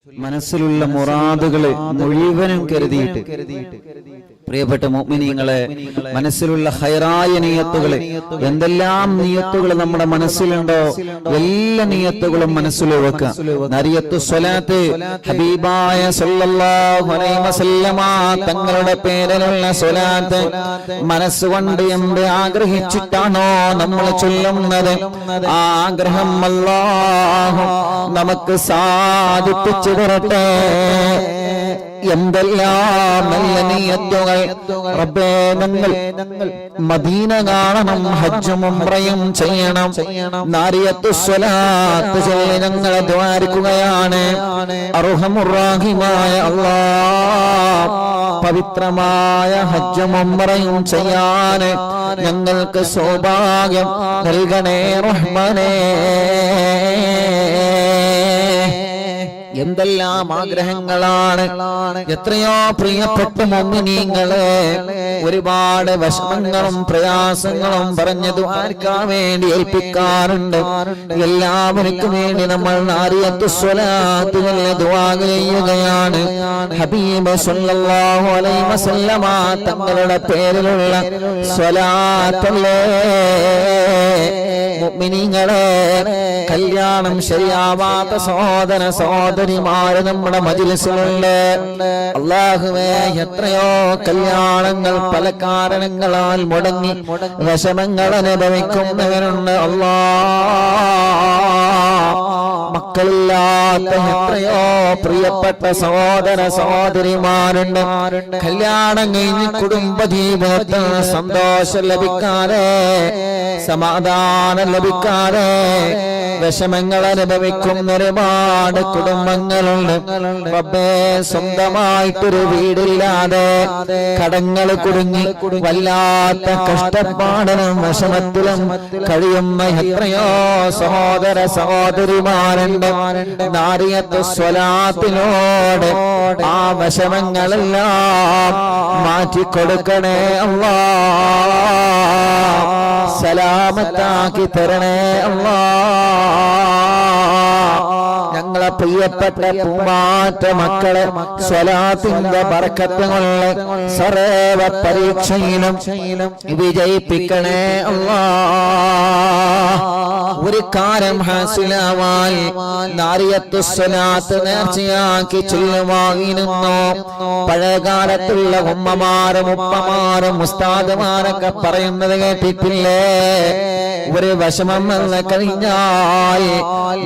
മനസ്സിലുള്ള മുറാദുകളെ മുഴുവനും കരുതിയിട്ട് പ്രിയപ്പെട്ട മുഅ്മിനീങ്ങളെ, മനസ്സിലുള്ള ഖൈറായ നിയത്തുകളെ, എന്തെല്ലാം നിയത്തുകൾ നമ്മുടെ മനസ്സിലുണ്ടോ എല്ലാ നിയത്തുകളും മനസ്സിൽ വെക്കുക. നരിയത്തു സ്വലാത്ത്, ഹബീബായ സല്ലല്ലാഹു അലൈഹി വസല്ലമ തങ്ങളുടെ പേരിലുള്ള സ്വലാത്ത് മനസ്സുകൊണ്ട് എന്ത് ആഗ്രഹിച്ചിട്ടാണോ നമ്മൾ ചൊല്ലുന്നത്, ആ ആഗ്രഹം അല്ലാഹു നമുക്ക് സാധിപ്പിച്ചു തരട്ടെ. എന്തെല്ലാം നല്ല നിയത്തുകൾ റബ്ബേ, ഞങ്ങൾ മദീന കാണണം, ഹജ്ജും ഉംറയും ചെയ്യണം, നാരിയത്തു സ്വലാത്ത് ചൊല്ലി ഞങ്ങൾ ദ്വാരിക്കുകയാണ്. അർഹമുർ റഹീമായ അല്ലാഹ്, പവിത്രമായ ഹജ്ജും ഉംറയും ചെയ്യാൻ ഞങ്ങൾക്ക് സൗഭാഗ്യം നൽകണേ റഹ്മാനേ. എന്തെല്ലാം ആഗ്രഹങ്ങളാണ്. എത്രയോ പ്രിയപ്പെട്ട മുഅ്മിനീങ്ങളെ ഒരുപാട് വിഷമങ്ങളും പ്രയാസങ്ങളും പറഞ്ഞത് ആർക്കാൻ വേണ്ടി ഏൽപ്പിക്കാറുണ്ട്. എല്ലാവർക്കും വേണ്ടി നമ്മൾ നാരിയത്തു സ്വലാത്ത് ചൊല്ലി ദുആ ചെയ്യുകയാണ്. ഹബീബ് സല്ലല്ലാഹു അലൈഹി വസല്ലമ തങ്ങളുടെ പേരിലുള്ള സ്വലാത്തല്ലേ. മുഅ്മിനീങ്ങളെ, കല്യാണം ശരിയാവാത്ത സഹോദര സഹോദരിമാര് നമ്മുടെ മജ്‌ലിസിലുണ്ട്. അല്ലാഹുവേ, എത്രയോ കല്യാണങ്ങൾ പല കാരണങ്ങളാൽ മുടങ്ങി വിഷമങ്ങൾ അനുഭവിക്കുന്നവരുണ്ട്. മക്കളില്ലാത്ത എത്രയോ പ്രിയപ്പെട്ട സഹോദര സഹോദരിമാരുണ്ട്. കല്യാണം കഴിഞ്ഞ് കുടുംബ ജീവിതത്തിൽ സന്തോഷം ലഭിക്കാതെ, സമാധാനം ലഭിക്കാതെ വിഷമങ്ങൾ അനുഭവിക്കുന്ന ഒരുപാട് കുടുംബങ്ങളുണ്ട്. റബ്ബേ, സ്വന്തമായിട്ടൊരു വീടില്ലാതെ കടങ്ങൾ കുടുങ്ങി വല്ലാത്ത കഷ്ടപ്പാടിനും വിഷമത്തിലും കഴിയുന്ന എത്രയോ സഹോദര സഹോദരിമാരുണ്ട്. നാരിയത്തു സ്വലാത്തിനോട് ആ വിഷമങ്ങളെല്ലാം മാറ്റിക്കൊടുക്കണേ അല്ലാഹ്, സലാമത്താക്കി തരണേ അല്ലാഹ്. ഞങ്ങളെ പ്രിയപ്പെട്ട പൂമാറ്റ മക്കളെ സ്വലാത്തിന്റെ ബർക്കത്ത് കൊണ്ട് സർവ പരീക്ഷയിലും വിജയിപ്പിക്കണേ അല്ലാഹ്. ഒരു കാര്യം ഹാസിലാവാൻ നാരിയത്തു സ്വലാത്ത് നേർച്ചയാക്കി ചൊല്ലുവായിരുന്നു. പഴയകാലത്തുള്ള ഉമ്മമാരും ഉപ്പമാരും ഉസ്താദുമാരൊക്കെ പറയുന്നത് കേട്ടിട്ടില്ലേ? ഒരു വിഷമം വന്ന് കഴിഞ്ഞാൽ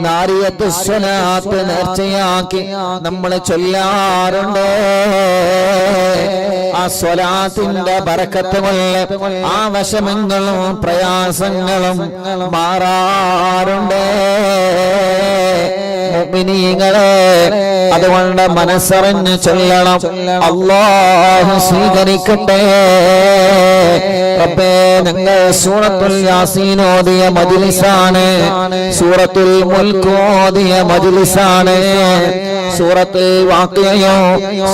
നാരിയത്തു സ്വലാത്ത് നേർച്ചയാക്കി നമ്മൾ ചൊല്ലാറുണ്ട്. ആ സ്വലാത്തിന്റെ ബർക്കത്ത് കൊണ്ട് ആ വിഷമങ്ങളും പ്രയാസങ്ങളും മാറാറുണ്ട്. മുഅ്മിനീങ്ങളെ, അതുകൊണ്ട് മനസ്സറിഞ്ഞ് ചൊല്ലണം. അല്ലാഹു സ്വീകരിക്കട്ടെ. റബ്ബേ, ഞങ്ങൾ സൂറത്തുൽ യാസീൻ ഓതിയ മജ്‌ലിസാണ്, സൂറത്തുൽ മുൽക്ക് ഓതിയ മജ്‌ലിസാണ്, സൂറത്തുൽ വാഖിഅയോ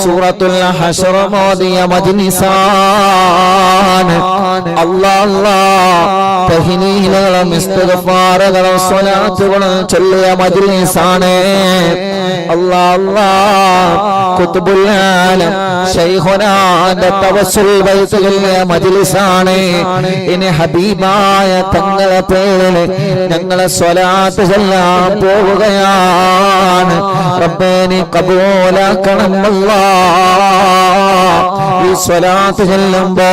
സൂറത്തുൽ ഹശർ ഓതിയ മജ്‌ലിസാണ്. അല്ലാഹ്, തഹ്ലീലുകളും ഇസ്തിഗ്ഫാറുകളും സ്വലാത്തുകളും ചൊല്ലിയ മജ്‌ലിസാണ്. അല്ലാഹ്, ഖുത്ബുൽ ആലം ശൈഖുനാന്റെ തവസ്സുൽ ബൈത്തുൽ മജ്‌ലിസാണ്. ഇനി ഹബീബായ തങ്ങളെ പേരിൽ ഞങ്ങളെ സ്വലാത്ത് ചൊല്ലാൻ പോവുകയാണ്. റബ്ബേ, നീ ഖബൂലാക്കണം അല്ലാഹ്. ഈ സ്വലാത്ത് ചൊല്ലുമ്പോ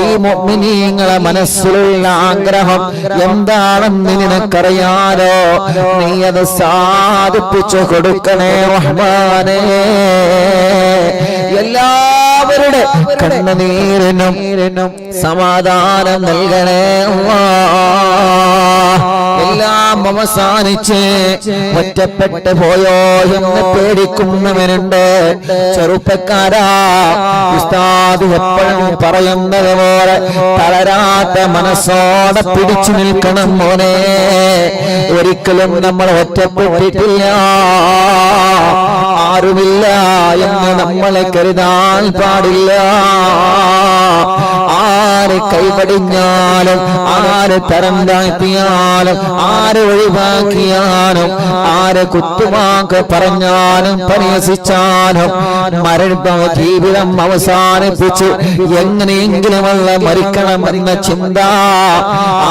ഈ മുഅ്മിനീങ്ങളെ മനസ്സിലുള്ള ആഗ്രഹം എന്താണെന്ന് നിനക്കറിയാലോ. നീ അത് സാധിപ്പിച്ചു കൊടുക്കണേ റഹ്മാനേ. എല്ലാവരുടെ കണ്ണുനീരിനും സമാധാനം നൽകണേ അല്ലാഹ്. എല്ലാം അവസാനിച്ച് ഒറ്റപ്പെട്ടു പോയോ എന്ന് പേടിക്കുന്നവരുണ്ട്. ചെറുപ്പക്കാരാ, ഉസ്താദ് എപ്പോഴും പറയുന്നത് പോലെ തളരാത്ത മനസ്സോടെ പിടിച്ചു നിൽക്കണം മോനെ. ഒരിക്കലും നമ്മൾ ഒറ്റപ്പെട്ടിട്ടില്ല, ആരുമില്ല എന്ന് നമ്മളെ കരുതാൻ പാടില്ല. ആര് കൈപടിഞ്ഞാലും ആര് തരം താഴ്ത്തിയാലും ആര് ഒഴിവാക്കിയാലും ആര് കുത്തുവാക്ക് പറഞ്ഞാലും പരിഹസിച്ചാലും ജീവിതം അവസാനിപ്പിച്ച് എങ്ങനെയെങ്കിലുമുള്ള മരിക്കണമെന്ന ചിന്ത,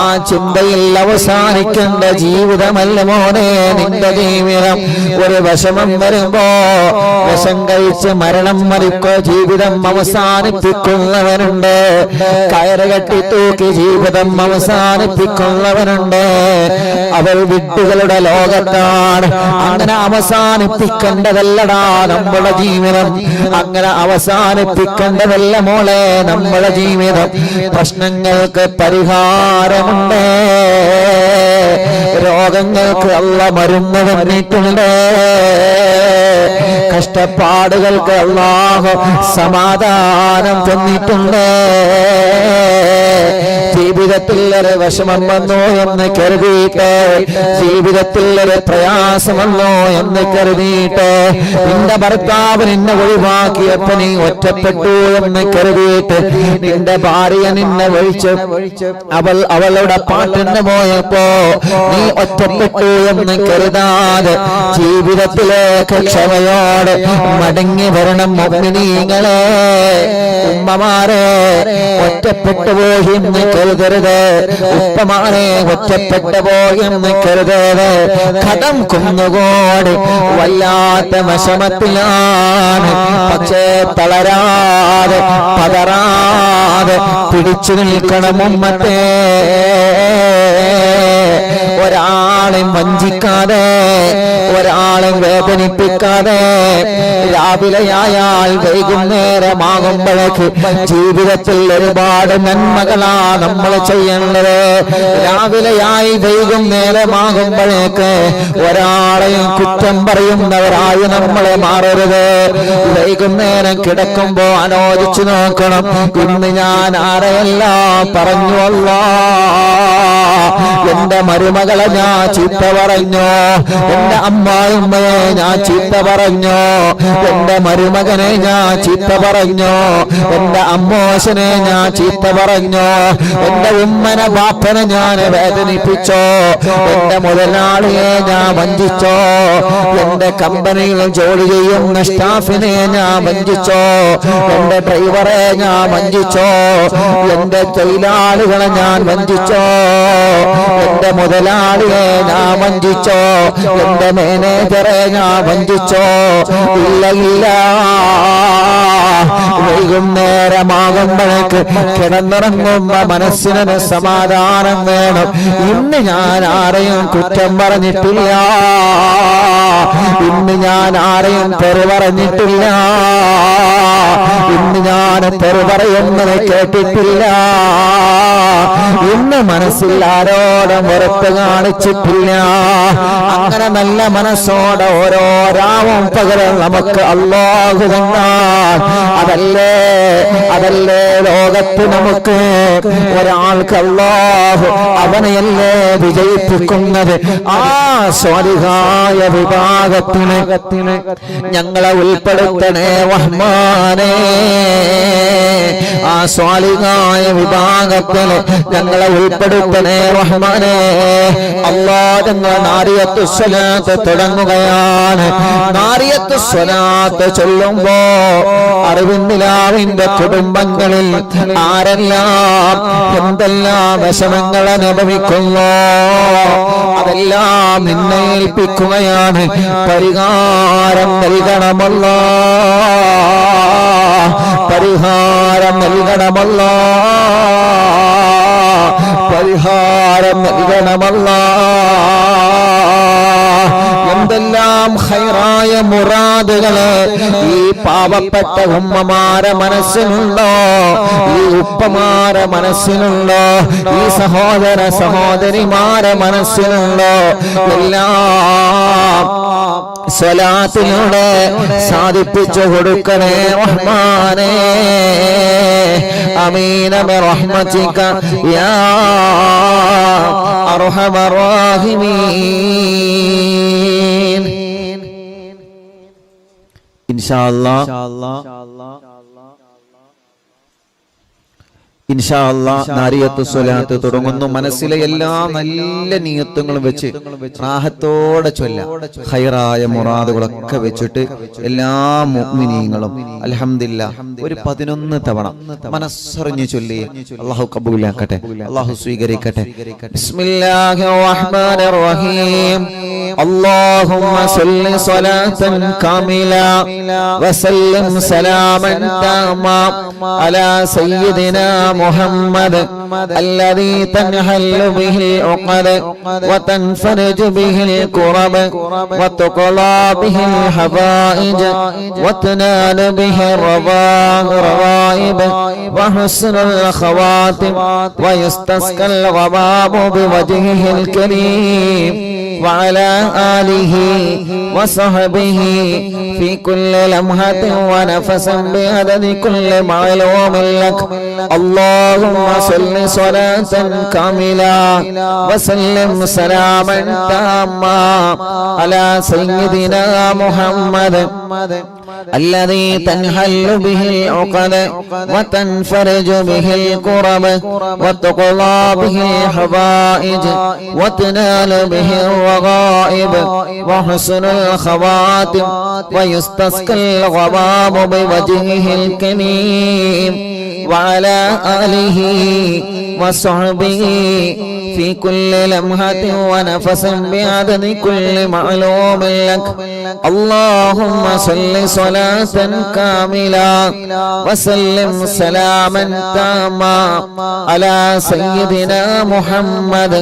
ആ ചിന്തയിൽ അവസാനിക്കേണ്ട ജീവിതമല്ല മോനെ നിന്റെ ജീവിതം. ഒരു വിഷമം വരുമ്പോ വിഷം കഴിച്ച് മരണം മരിക്കോ ജീവിതം അവസാനിപ്പിക്കുന്നവനുണ്ട്. കയറ് കെട്ടി തൂക്കി ജീവിതം അവസാനിപ്പിക്കുന്നവനുണ്ട്. അവൾ വിഡ്ഢികളുടെ ലോകത്താണ്. അങ്ങനെ അവസാനിപ്പിക്കേണ്ടതല്ലടാ നമ്മുടെ ജീവിതം. അങ്ങനെ അവസാനിപ്പിക്കേണ്ടതല്ല മോളെ നമ്മുടെ ജീവിതം. പ്രശ്നങ്ങൾക്ക് പരിഹാരമുണ്ട്, രോഗങ്ങൾക്ക് അള്ള മരുന്ന് തന്നിട്ടുണ്ട്, കഷ്ടപ്പാടുകൾക്ക് അല്ലാഹു സമാധാനം തന്നിട്ടുണ്ട്. ജീവിതത്തിൽ ഒരു വിഷമം വന്നോ എന്ന് കരുതിയിട്ട്, ജീവിതത്തിൽ ഒരു പ്രയാസം വന്നോ എന്ന് കരുതിയിട്ട്, നിന്റെ ഭർത്താവ് നിന്നെ ഒഴിവാക്കിയപ്പോ നീ ഒറ്റപ്പെട്ടു എന്ന് കരുതിയിട്ട്, നിന്റെ ഭാര്യ നിന്നെ ഒഴിച്ച് അവളുടെ പാട്ടിന് പോയപ്പോ നീ ഒറ്റപ്പെട്ടു എന്ന് കരുതാതെ ജീവിതത്തിലേക്ക് ക്ഷമയോടെ മടങ്ങി വരണം. മുഅ്മിനീങ്ങളെ, ഉമ്മമാരെ, ഒറ്റപ്പെട്ടു പോയി എന്ന് കരുതരുത്. ഉപ്പമാരെ, ഒറ്റപ്പെട്ടു പോയി എന്ന് കരുതരുത്. കടം കുന്നുകൂടി വല്ലാത്ത വിഷമത്തിലാണ്. പക്ഷേ തളരാതെ പതറാതെ പിടിച്ചു നിൽക്കണം ഉമ്മത്തെ. ഒരാളെയും വഞ്ചിക്കാതെ, ഒരാളെയും വേദനിപ്പിക്കാതെ, രാവിലെയായാൽ വൈകുന്നേരമാകുമ്പോഴേക്ക് ജീവിതത്തിൽ ഒരുപാട് നന്മകളാ നമ്മൾ ചെയ്യേണ്ടത്. രാവിലെയായി വൈകുന്നേരമാകുമ്പോഴേക്ക് ഒരാളെയും കുറ്റം പറയുന്നവരായി നമ്മളെ മാറരുത്. വൈകുന്നേരം കിടക്കുമ്പോ ആലോചിച്ചു നോക്കണം, ഇന്ന് ഞാൻ ആരെയെല്ലാം പറഞ്ഞു അല്ലാ. എന്റെ മരുമകളെ ഞാൻ ചീത്ത പറഞ്ഞു, എന്റെ അമ്മായിമ്മയെ ഞാൻ ചീത്ത പറഞ്ഞു, എന്റെ മരുമകനെ ഞാൻ ചീത്ത പറഞ്ഞു, എന്റെ അമ്മോശനെ ഞാൻ ചീത്ത പറഞ്ഞു, എന്റെ ഉമ്മനെ ബാപ്പനെ ഞാൻ വേദനിപ്പിച്ചോ, എന്റെ മുതലാളിയെ ഞാൻ വഞ്ചിച്ചോ, എന്റെ കമ്പനിയിൽ ജോലി ചെയ്യുന്ന സ്റ്റാഫിനെ ഞാൻ വഞ്ചിച്ചോ, എന്റെ ഡ്രൈവറെ ഞാൻ വഞ്ചിച്ചോ, എന്റെ തൊഴിലാളികളെ ഞാൻ വഞ്ചിച്ചോ, എന്റെ മുതലാളിയെ ഞാൻ വഞ്ചിച്ചോ, എന്റെ മാനേജറെ ഞാൻ വഞ്ചിച്ചോ. ഇല്ല ഇല്ല, വൈകുന്നേരമാകുമ്പോഴേക്ക് കിടന്നിറങ്ങുമ്പോ മനസ്സിന് സമാധാനം വേണം. ഇന്ന് ഞാൻ ആരെയും കുറ്റം പറഞ്ഞിട്ടില്ല, ഇന്ന് ഞാൻ ആരെയും തെറി പറഞ്ഞിട്ടില്ല, ഇന്ന് ഞാൻ തെറി പറയുന്നത് കേട്ടിട്ടില്ല, ഇന്ന് മനസ്സിൽ ആരോടും വെറുപ്പ് കാണിച്ചിട്ടില്ല. അങ്ങനെ നല്ല മനസ്സോടെ ഓരോ രാവും പകരം നമുക്ക് അല്ലാഹു തന്നാൽ അതല്ലേ ലോകത്ത് നമുക്ക് ഒരാൾക്ക് അല്ലാഹു അവനെയല്ലേ വിജയിപ്പിക്കുന്നത്. ആ സ്വാലിഹായ വിഭാഗത്തിന് ഞങ്ങളെ ഉൾപ്പെടുത്തണേ റഹ്മാനേ. ആ സ്വാലിഹായ വിഭാഗത്തിൽ ഞങ്ങളെ ഉൾപ്പെടുത്തണേ റഹ്മാനേ. അല്ലാഹ് ഞങ്ങൾ നാരിയത്തു സ്വലാത്ത് തുടങ്ങുകയാണ്. നാരിയത്തു സ്വലാത്ത് ചൊല്ലുമ്പോ അറിവിന്ദിലാവിന്റെ കുടുംബങ്ങളിൽ ആരെല്ലാം എന്തെല്ലാം വിഷമങ്ങൾ അനുഭവിക്കുന്നു അതെല്ലാം നിന്നെ ഏൽപ്പിക്കുകയാണ്. പരിഹാരം നൽകണമല്ലോ, പരിഹാരം നൽകണമല്ലോ, പരിഹാരം നൽകണമല്ലോ. എന്തെല്ലാം ഖൈറായ മുറാദുകള് ഈ പാവപ്പെട്ട ഉമ്മമാരെ മനസ്സിലുണ്ടോ, ഈ ഉപ്പമാരെ മനസ്സിലുണ്ടോ, ഈ സഹോദര സഹോദരിമാരെ മനസ്സിലുണ്ടോ, എല്ലാം സ്വലാത്തിലൂടെ സാധിപ്പിച്ചു കൊടുക്കണേ റഹ്മാനേ. ആമീന ബിറഹ്മതിക യാ അർഹമർ റഹീമീൻ. ഇൻഷാ അല്ലാഹ് ഇൻഷാ അല്ലാഹ് നാരിയത്തു സ്വലാത്ത് തുടങ്ങുന്നു. മനസ്സിലെ എല്ലാ നല്ല നിയത്തുകളും വെച്ച് റാഹത്തോടെ ചൊല്ലാം. ഖൈറായ മുറാദുകളൊക്കെ വെച്ചിട്ട് എല്ലാ മുഅ്മിനീങ്ങളും അൽഹംദുലില്ലാഹ് ഒരു 11 തവണ മനസ്സറിഞ്ഞു ചൊല്ലി. അല്ലാഹു ഖബൂലാക്കട്ടെ, അല്ലാഹു സ്വീകരിക്കട്ടെ. ബിസ്മില്ലാഹിർ റഹ്മാനിർ റഹീം. اللهم صل صلاة كاملة وسلم سلاما تاما على سيدنا محمد الذي تنحل به العقد وتنفرج به الكرب وتقضى به الحوائج وتنال به الرغائب وحسن الخواتم ويستسقى الغمام بوجهه الكريم وعلى آله وصحبه في كل لمحة ونفس بعدد كل معلوم لك. اللهم صل صلاة كاملة وسلم سلاما تاما على سيدنا محمد الذي تنحل به العقد وتنفرج به الكرب وتقضى به الحوائج وتنال به الرغائب وحسن الخواتم ويستسقى الغمام بوجهه الكريم وعلى آله وصحبه في كل لمحة ونفس بعدد كل معلوم لك. اللهم صل صلاة كاملة وسلم سلاما تاما على سيدنا محمد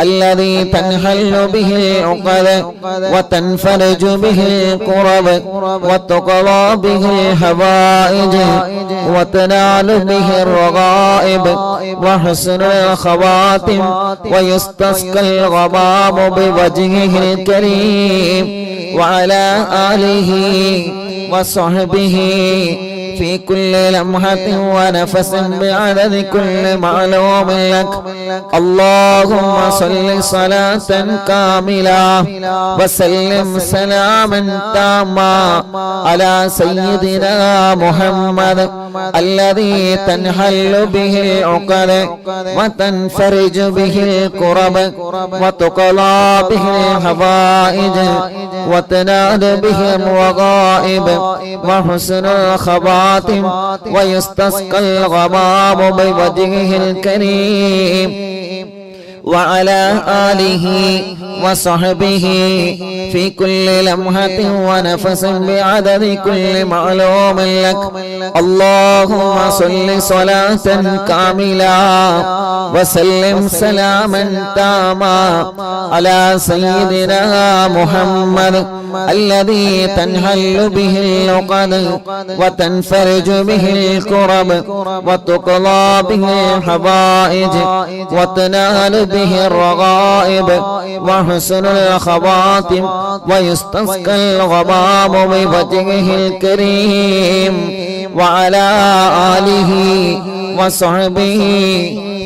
الذي تنحل به العقد وتنفرج به الكرب وتقضى به الحوائج وتنال به الرغائب وحسن الخواتم ويستسقى الغمام بوجهه الكريم وعلى آله وصحبه في كل لمحة ونفس بعدد كل معلوم لك. اللهم صل صلاة كاملة وسلم سلاما تاما على سيدنا محمد الذي تنحل به العقد وتنفرج به الكرب وتقضى به الحوائج وتنال به الرغائب وحسن الخواتم ويستسقى الغمام بوجهه الكريم وعلى آله وصحبه في كل لمحة ونفس بعدد كل معلوم لك. اللهم صل صلاة كاملة وسلم سلاما تاما على سيدنا محمد الذي تنحل به العقد وتنفرج به الكرب وتقضى به الحوائج وتنال به الرغائب وحسن الخواتم ويستسقى الغمام بوجهه الكريم وعلى آله وصحبه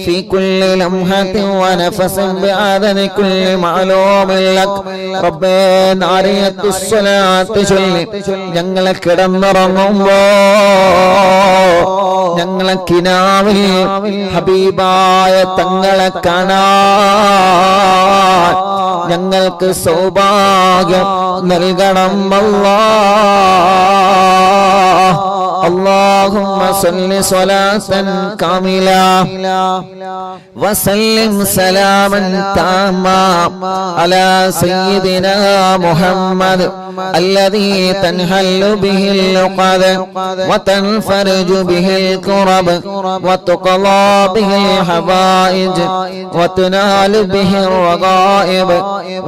في كل لمحة ونفس بعدد كل معلوم لك. ربنا عريت الصلاة ചൊല്ലി ഞങ്ങളെ കിടന്നുറങ്ങുമ്പോ ഞങ്ങളെ കിനാവിൽ ഹബീബായ തങ്ങളെ കാണാൻ ഞങ്ങൾക്ക് സൗഭാഗ്യം നൽകണം അല്ലാഹ്. اللهم صل صلاة كاملة وسلم سلاما تاما على سيدنا محمد الذي تنحل به العقد وتنفرج به الكرب وتقضى به الحوائج وتنال به الرغائب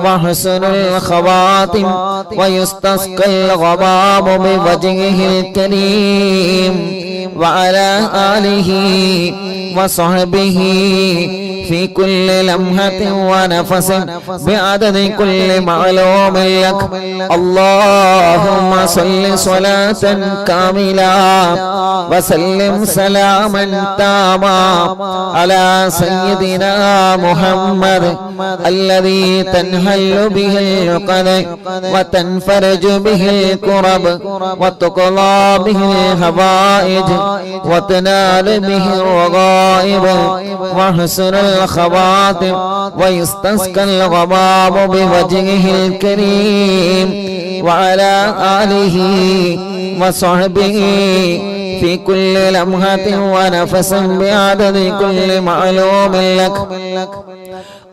وحسن الخواتم ويستسقى الغمام بوجهه الكريم وعلى آله وصحبه في كل لمحة ونفس بعدد كل معلوم لك. اللهم صل صلاة كاملة وسلم سلاما تاما على سيدنا محمد الذي تنحل به العقد وتنفرج به الكرب وتقضى به الحوائج وتنال به الرغائب وحسن الخواتم ويستسقى الغمام بوجهه الكريم وعلى آله وصحبه في كل لمحة ونفس بعدد كل معلوم لك.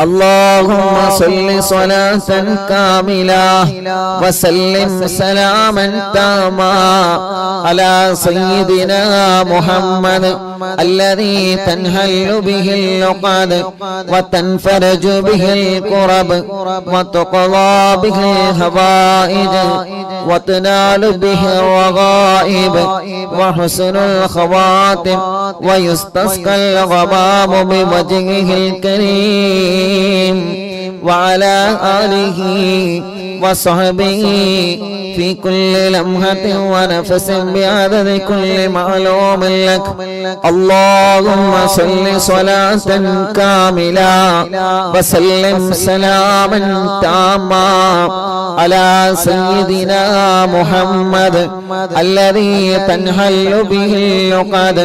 اللهم صل صلاة كاملة وسلم سلاما تاما على سيدنا محمد الذي تنحل به العقد وتنفرج به الكرب وتقضى به الحوائج وتنال به الرغائب وحسن الخواتم ويستسقى الغمام بوجهه الكريم وعلى آله وصحبه في كل لمحة ونفس بعدد كل معلوم لك. اللهم صل صلاة كاملة وسلم سلاما تاما على سيدنا محمد الذي تنحل به العقد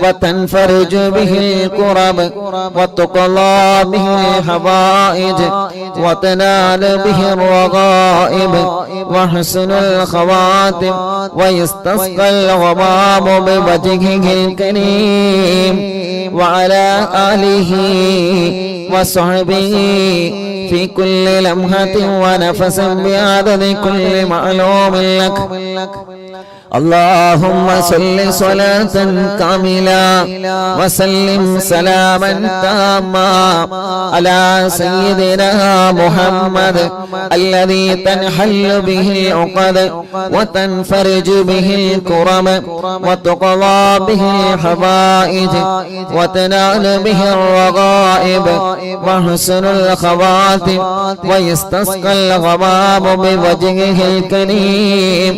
وتنفرج به الكرب وتقضى به الحوائج وتنال به الرغائب وحسن الخواتم ويستسقى الغمام بوجهه الكريم وعلى آله وصحبه في كل لمحة ونفس بعدد كل معلوم لك. اللهم صل صلاة كاملة وسلم سلاما تاما على سيدنا محمد الذي تنحل به العقد وتنفرج به الكرم وتقضى به الحوائج وتنال به الرغائب وحسن الخواتم ويستسقى الغمام بوجهه الكريم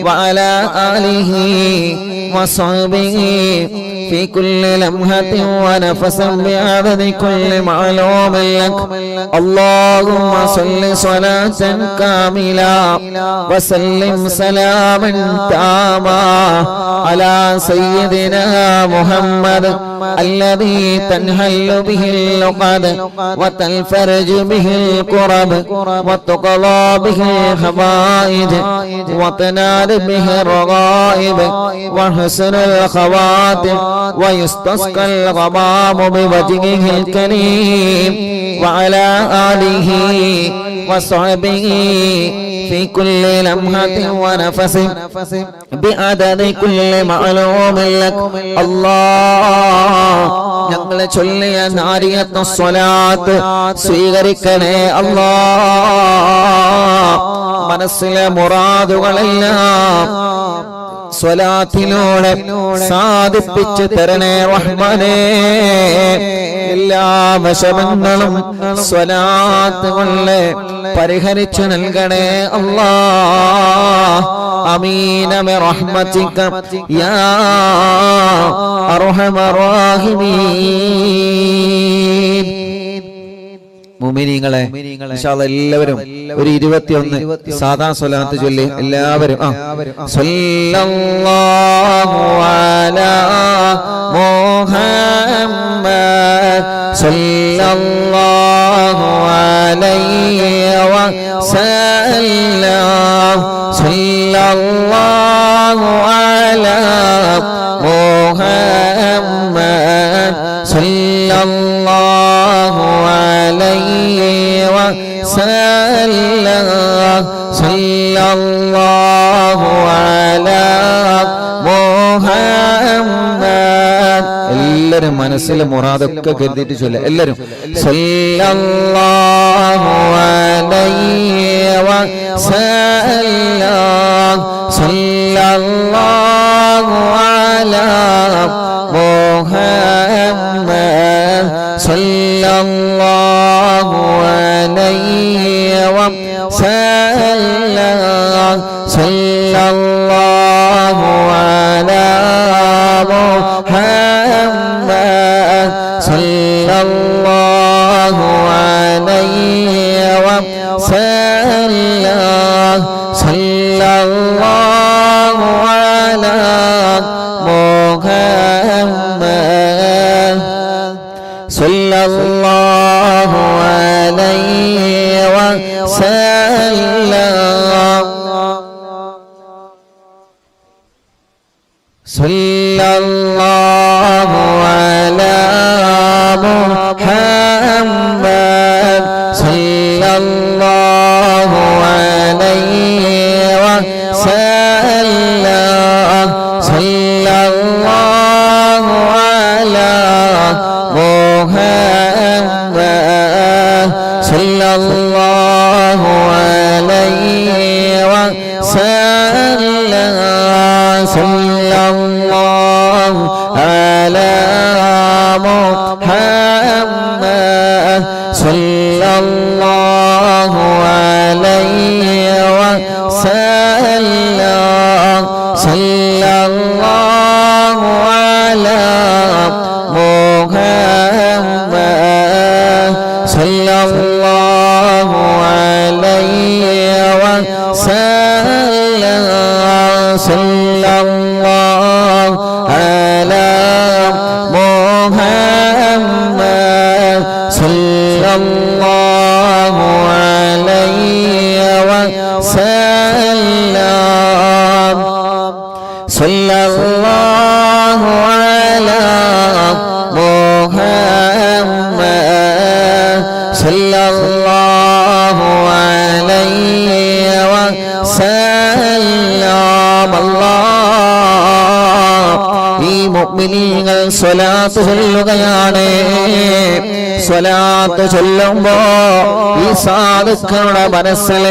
وعلى آله وصحبه في كل لمحة ونفس بعدد كل معلوم لك. اللهم صل صلاة كاملة وسلم سلاما تاما على سيدنا محمد الذي تنحل به العقد وتنفرج به الكرب وتقضى به الحوائج وتنال به الرغائب وحسن الخواتم ويستسقى الغمام بوجهه الكريم وعلى آله وصحبه في كل لمحة ونفس بعدد كل معلوم لك. الله ഞങ്ങളെ ചൊല്ലിയ നാരിയത്ത് സ്വലാത്ത് സ്വീകരിക്കണേ അല്ലാഹ്. മനസ്സിലെ മുറാദുകളെല്ലാം സ്വലാത്തിലൂടെ സാധിപ്പിച്ചു തരണേ റഹ്മാനേ. എല്ലാ വിഷമങ്ങളും സ്വലാത്ത് കൊണ്ട് പരിഹരിച്ചു നൽകണേ അല്ലാഹ്. ആമീന ബിറഹ്മതിക യാ അർഹമർ റഹീമീൻ. മുഅ്മിനീങ്ങളെ ഇൻഷാ അല്ലാഹ് എല്ലാവരും ഒരു 21 സാദാ സ്വലാത്ത് ചൊല്ലി എല്ലാവരും സല്ലല്ലാഹു അലാ മുഹമ്മദ് സല്ലല്ലാഹു അലൈഹി വസല്ലം സല്ലല്ലാഹു അലാ മുഹമ്മദ് സല്ലല്ലാഹു അലൈഹി വസല്ലം സല്ലല്ലാഹു അലാ മുഹമ്മദ്. എല്ലാവരും മനസ്സിലെ മുറാദൊക്കെ കരുതിയിട്ട് ചൊല്ലുക. എല്ലാവരും സല്ലല്ലാഹു അലൈഹി വസല്ലം സല്ലല്ലാഹു അലാ മുഹമ്മദ് സല്ലല്ലാഹു അലൈഹി വസല്ലം സല്ലല്ലാഹു അലാ മുഹമ്മദ് സല്ലല്ലാഹു അലൈഹി വസല്ലം സല്ലല്ലാഹു അലാ മുഹമ്മദ് സല്ലല്ലാഹു അലൈഹി വസല്ലം സല്ലല്ലാഹു അലാ മുഹമ്മദ് സല്ലല്ലാഹു അലൈഹി വസല്ലം സല്ലല്ലാഹു അലാ മുഹമ്മദ് സല്ലല്ലാഹു അലൈഹി വസല്ലം സല്ലല്ലാഹു അലാ മുഹമ്മദ് സല്ലല്ലാഹു അലൈഹി വസല്ലം സല്ലല്ലാഹു അലാ മുഹമ്മദ് സല്ലല്ലാഹു അലൈഹി വസല്ലം സല്ലല്ലാഹു അലാ മുഹമ്മദ് സല്ലല്ലാഹു അലൈഹി വസല്ലം സല്ലല്ലാഹു അലാ മുഹമ്മദ് സല്ലല്ലാഹു അലൈഹി വസല്ലം അല്ലാഹ് ഈ മുഅ്മിനീങ്ങൾ സ്വലാത്ത് ചൊല്ലുകയാണ്. സ്വലാത്ത് ചൊല്ലുമ്പോ ഈ സാധുക്കളുടെ മനസ്സിൽ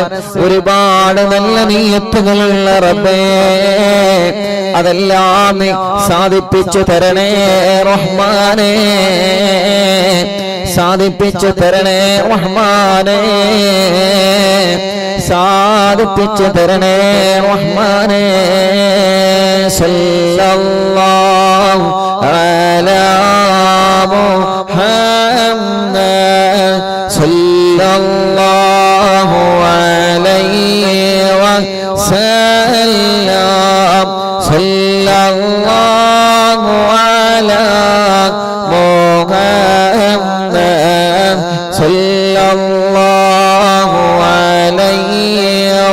ഒരുപാട് നല്ല നീയത്തുകളുള്ള റബ്ബേ, അതെല്ലാം നീ സാധിപ്പിച്ചു തരണേ റഹ്മാനേ, സാധിപ്പിച്ചു തരണേ റഹ്മാനേ, സാധിപ്പിച്ചു തരണേ റഹ്മാനേ. സല്ലല്ലാഹു അലാ മുഹമ്മദ് സല്ലല്ലാഹു അലൈഹി വസല്ലം സല്ലല്ലാഹു അലാ മുഹമ്മദ് സല്ലല്ലാഹു അലൈഹി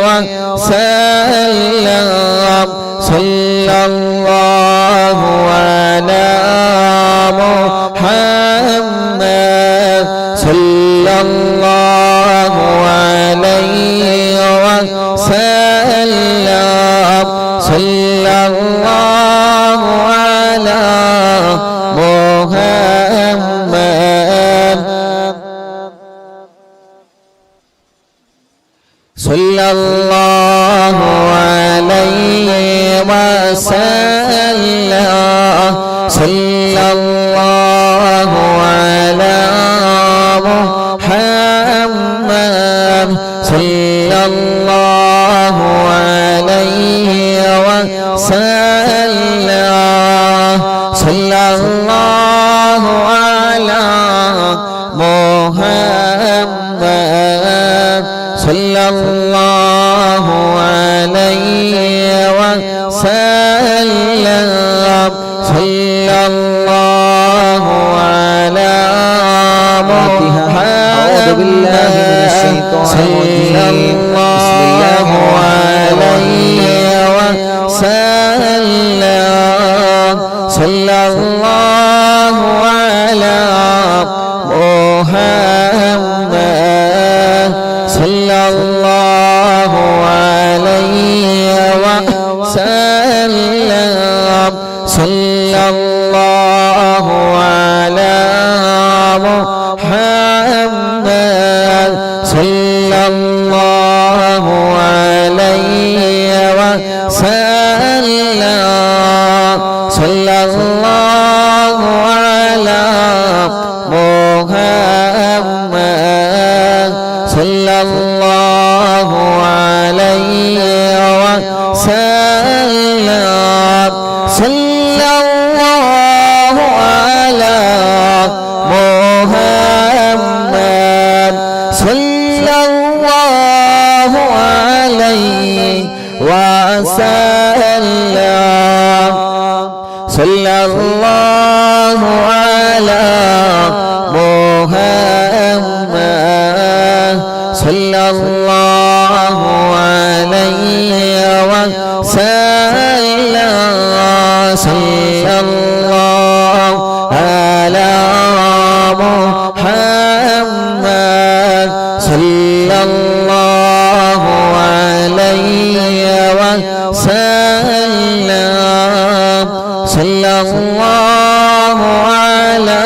വസല്ലം സല്ലല്ലാഹു അലാ മുഹമ്മദ് സല്ലല്ലാഹു അലൈഹി വസല്ലം സല്ലല്ലാഹു അലാ മുഹമ്മദ് സല്ലല്ലാഹു അലൈഹി വസല്ലം സല്ലല്ലാഹു അലാ മുഹമ്മദ് സല്ലല്ലാഹു അലൈഹി വസല്ലം സല്ലല്ലാഹു അലാ മുഹമ്മദ് സല്ലല്ലാഹു അലൈഹി വസല്ലം സല്ലല്ലാഹു അലാ മുഹമ്മദ് സല്ലല്ലാഹു അലൈഹി വസല്ലം സല്ലല്ലാഹു അലാ മുഹമ്മദ് സല്ലല്ലാഹു അലൈഹി വസല്ലം സല്ലല്ലാഹു അലാ മുഹമ്മദ് സല്ലല്ലാഹു അലൈഹി വസല്ലം സല്ലല്ലാഹു അലാ മുഹമ്മദ് സല്ലല്ലാഹു അലൈഹി വസല്ലം وسلم صلى الله على محمد صلى الله عليه وسلم صلى الله على محمد صلى الله عليه وسلم صلى الله على محمد صلى الله عليه وسلم صلى الله على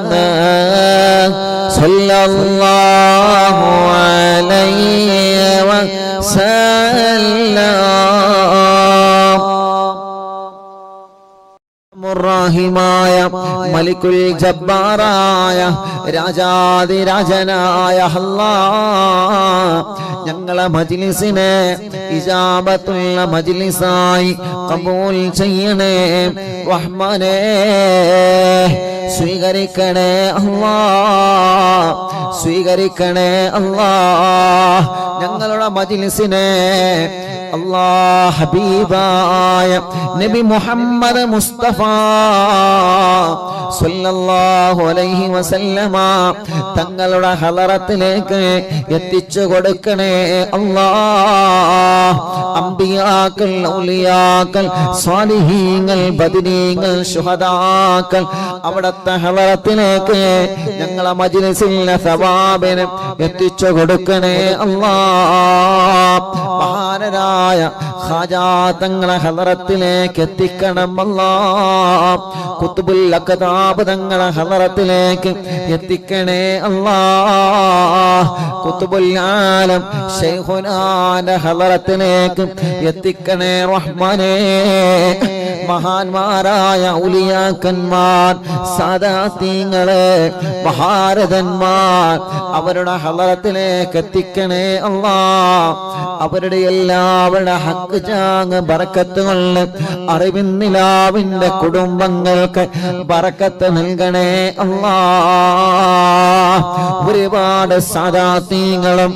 محمد صلى الله عليه وسلم റഹീമായ മലിക്കുൽ ജബ്ബാറായ രാജാതിരാജനായ അല്ലാഹ് ഞങ്ങളെ മജ്ലിസിനെ ഇജാബത്തുള്ള മജ്ലിസായി ഖബൂൽ ചെയ്യണേ റഹ്മാനേ സ്വീകരിക്കണേ അല്ലാഹ് സ്വീകരിക്കണേ അല്ലാഹ് ഞങ്ങളുടെ മജ്ലിസിനെ അല്ലാഹ് ഹബീബായ നബി മുഹമ്മദ് മുസ്തഫ സല്ലല്ലാഹു അലൈഹി വസല്ലമ തങ്ങളുടെ ഹളറത്തിലേക്ക് എത്തിച്ചു കൊടുക്കണേ അല്ലാഹ് അംബിയാക്കൾ ഔലിയാക്കൾ സ്വാലിഹീങ്ങൾ ബദരീങ്ങൾ ശുഹദാക്കൾ അവിടുത്തെ ഹളറത്തിലേക്ക് ഞങ്ങളെ മജ്ലിസിലെ സവാബിനെ എത്തിച്ചു കൊടുക്കണേ അല്ലാഹ് മഹാനരായ ഖാജാ തങ്ങളെ ഹളറത്തിലേക്ക് എത്തിക്കണം അല്ലാഹ് ഖുത്ബുൽ അഖ്താബ് തങ്ങളെ ഹളറത്തിലേക്ക് എത്തിക്കണേ അല്ലാഹ് ഖുത്ബുൽ ആലം ശൈഖുനാന്റെ ഹളറത്തിലേക്ക് എത്തിക്കണേ റഹ്മാനേ മഹാന്മാരായ ഔലിയാക്കന്മാർ സാദാത്യങ്ങളെ മഹാരഥന്മാർ അവരുടെ ഹളറത്തിലേക്ക് എത്തിക്കണേ അല്ലാഹ് അവരുടെ എല്ലാവരുടെ ഹക്ക് ചാങ് ബറക്കത്ത് കൊണ്ട് അറിവിന്നിലാവിന്റെ കുടുംബങ്ങൾക്ക് ബറക്കത്ത് നൽകണേ അല്ലാഹ് ഒരുപാട് സാദാത്യങ്ങളും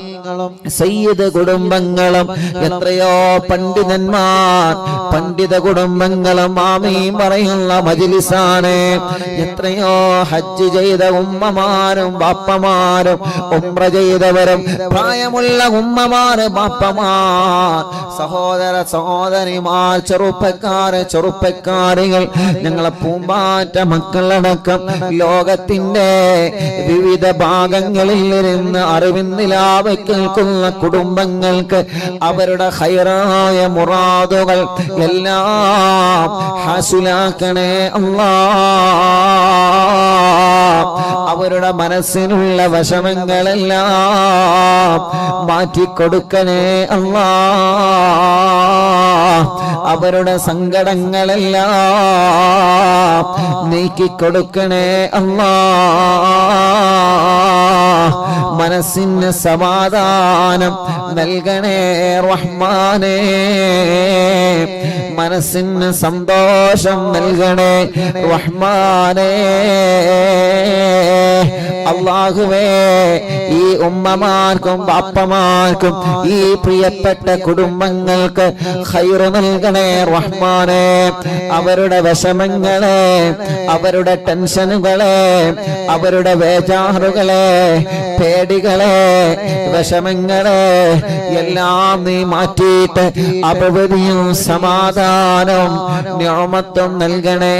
സയ്യിദ് കുടുംബങ്ങളും എത്രയോ പണ്ഡിതന്മാർ പണ്ഡിത കുടുംബങ്ങളും ആമീൻ പറയുന്ന മജ്ലിസാണ് എത്രയോ ഹജ്ജ് ചെയ്ത ഉമ്മമാരും ബാപ്പമാരും ഉംറ ചെയ്തവരും പ്രായമുള്ള ഉമ്മമാർ ബാപ്പമാർ സഹോദര സഹോദരിമാർ ചെറുപ്പക്കാരികൾ ഞങ്ങളെ പൂമ്പാറ്റ മക്കളടക്കം ലോകത്തിന്റെ വിവിധ ഭാഗങ്ങളിൽ ഇരുന്ന് അറിവിന്നിലാവ് കേൾക്കുന്ന കുടുംബങ്ങൾക്ക് അവരുടെ ഖൈറായ മുറാദുകൾ എല്ലാം ഹാസിലാക്കണേ അല്ലാഹ് അവരുടെ മനസ്സിനുള്ള വിഷമങ്ങളെല്ലാം മാറ്റിക്കൊടുക്കണേ അല്ലാഹ് അവരുടെ സങ്കടങ്ങളെല്ലാം നീക്കിക്കൊടുക്കണേ അല്ലാഹ് മനസ്സിന് സമാധാനം നൽകണേ റഹ്മാനേ മനസ്സിന് സന്തോഷം നൽകണേ റഹ്മാനേ അല്ലാഹുവേ ഈ ഉമ്മമാർക്കും ബാപ്പമാർക്കും ഈ പ്രിയപ്പെട്ട കുടുംബങ്ങൾക്ക് ഖൈറ് നൽകണേ റഹ്മാനേ അവരുടെ വിഷമങ്ങളെ അവരുടെ ടെൻഷനുകളെ അവരുടെ വേജാറുകളെ പേടികളെ വിഷമങ്ങളെ എല്ലാം നീ മാറ്റിയിട്ട് അഭിവൃദ്ധിയും സമാധാനവും നിഅമത്തും നൽകണേ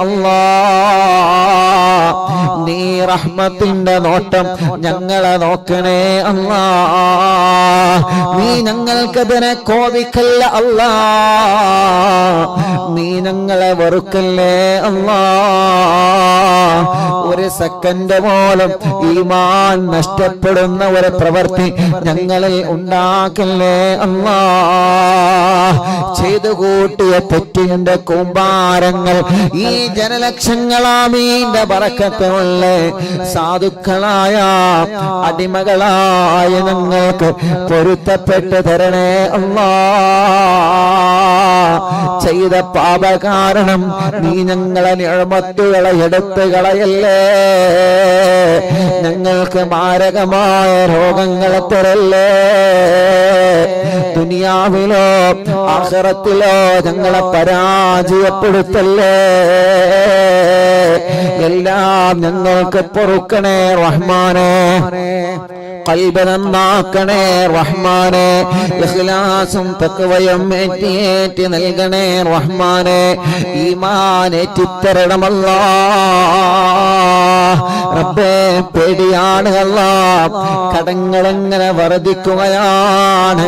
അല്ലാഹ് നീ റഹ്മത്തിന്റെ നോട്ടം ഞങ്ങളെ നോക്കണേ അല്ലാഹ് നീ ഞങ്ങൾക്കതിനെ കോപിക്കല്ല അല്ലാഹ് നീ ഞങ്ങളെ വെറുക്കല്ലേ അല്ലാഹ് ഒരു സെക്കൻഡ് പോലും ഈമാൻ ഈമാൻ നഷ്ടപ്പെടുന്ന ഒരു പ്രവൃത്തി ഞങ്ങളിൽ ഉണ്ടാക്കല്ലേ അല്ലാഹ്. ചെയ്തു കൂട്ടിയ തെറ്റിന്റെ കൂമ്പാരങ്ങൾ ഈ ജനലക്ഷങ്ങളാമീന്റെ ബറക്കത്തുള്ള സാധുക്കളായ അടിമകളായ ഞങ്ങൾക്ക് പൊരുത്തപ്പെട്ട് തരണേ അല്ലാഹ്. ചെയ്ത പാപ കാരണം നീ ഞങ്ങളെ നിഅമത്തുകളെ എടുത്തു കളയല്ലേ. ഞങ്ങൾക്ക് മാരകമായ രോഗങ്ങളെ തരല്ലേ. ദുനിയാവിലോ ആഖിറത്തിലോ ഞങ്ങളെ പരാജയപ്പെടുത്തല്ലേ. എല്ലാം ഞങ്ങൾക്ക് പൊറുക്കണേ റഹ്മാനേ. ഖൽബ് നന്നാക്കണേ റഹ്മാനേ. ഇഖ്ലാസും തഖ്വയും ഏറ്റി നൽകണേ റഹ്മാനേ. ഈമാൻ ഏറ്റിത്തരണം അല്ലാഹ്. റബ്ബേ പേടിയാണ് അല്ലാഹ്. കടങ്ങളെങ്ങനെ വർദ്ധിക്കുകയാണ്.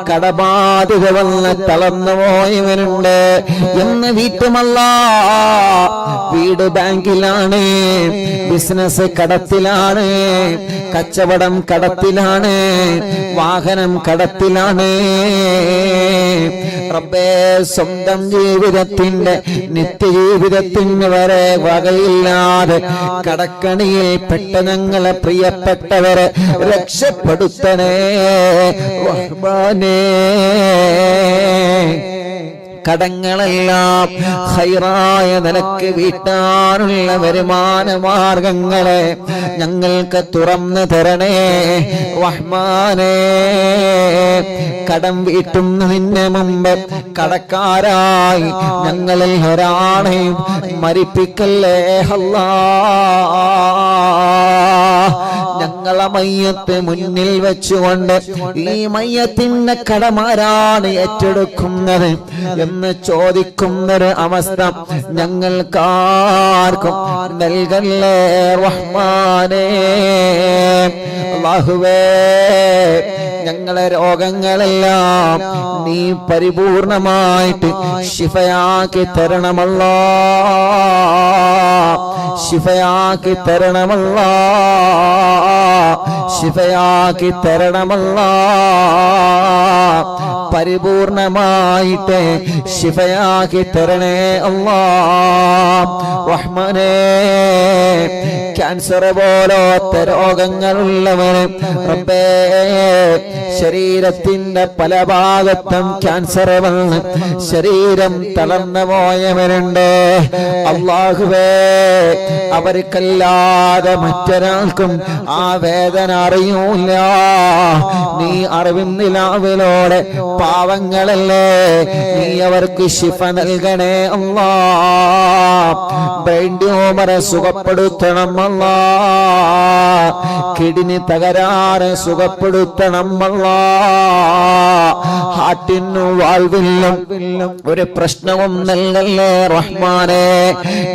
കടബാധ്യത വന്ന് തളർന്നു പോയവനുണ്ട് എന്ന് വീട്ടുമല്ലാഹ്. വീട് ബാങ്കിലാണ്, ബിസിനസ് കടത്തിലാണ്, കച്ചവടം കടത്തിലാണ്, വാഹനം കടത്തിലാണ്. റബ്ബേ സ്വന്തം ജീവിതത്തിന്റെ നിത്യജീവിതത്തിന് വരെ വകയില്ലാതെ കടക്കണിയിൽ പെട്ട ഞങ്ങളെ പ്രിയപ്പെട്ടവരെ രക്ഷപ്പെടുത്തണേ റഹ്മാനേ. കടങ്ങളെല്ലാം ഖൈറായ നിലക്ക് വീട്ടാനുള്ള വരുമാന മാർഗങ്ങളെ ഞങ്ങൾക്ക് തുറന്നു തരണേ റഹ്മാനേ. കടം വീട്ടുന്നതിന് മുമ്പ് കടക്കാരായി ഞങ്ങളിൽ ഒരാളെയും മരിപ്പിക്കല്ലേ അല്ലാഹ്. ഞങ്ങളെ മയ്യത്ത് മുന്നിൽ വെച്ചുകൊണ്ട് ഈ മയ്യത്തിന്റെ കടമാരാണ് ഏറ്റെടുക്കുന്നത് എന്ന് ചോദിക്കുന്നൊരു അവസ്ഥ ഞങ്ങൾക്കാർക്കും നൽകല്ലേ റഹ്മാനേ. അല്ലാഹുവേ ഞങ്ങളെ രോഗങ്ങളെല്ലാം നീ പരിപൂർണമായിട്ട് ശിഫയാക്കി തരണമല്ലാഹ്. ശിഫയാക്കി തരണമല്ലാഹ്. ശിഫയാക്കി തരണമല്ലാഹ്. പരിപൂർണമായിട്ട് ശിഫയാക്കി തരണേ അല്ലാഹ് റഹ്മാനേ. ക്യാൻസർ പോലത്തെ രോഗങ്ങളുള്ളവന് റബ്ബേ ശരീരത്തിന്റെ പല ഭാഗത്തും ക്യാൻസർ വന്ന് ശരീരം തളർന്നു പോയവരുണ്ട്. അല്ലാഹുവേ അവർക്കല്ലാതെ മറ്റൊരാൾക്കും ആ വേദന അറിയൂല. നീ അറിവിന്നിലാവിലോടെ പാവങ്ങളല്ലേ നീ അവർക്ക് ശിഫ നൽകണേ അല്ലാഹ്. ബ്രെയിൻ ട്യൂമറെ സുഖപ്പെടുത്തണം അല്ലാഹ്. കിഡ്നി തകരാറ് സുഖപ്പെടുത്തണം അല്ലാഹ്. ഹാർട്ടിനും വാൽവിനും ഒരു പ്രശ്നവും നൽകല്ലേ റഹ്മാനേ.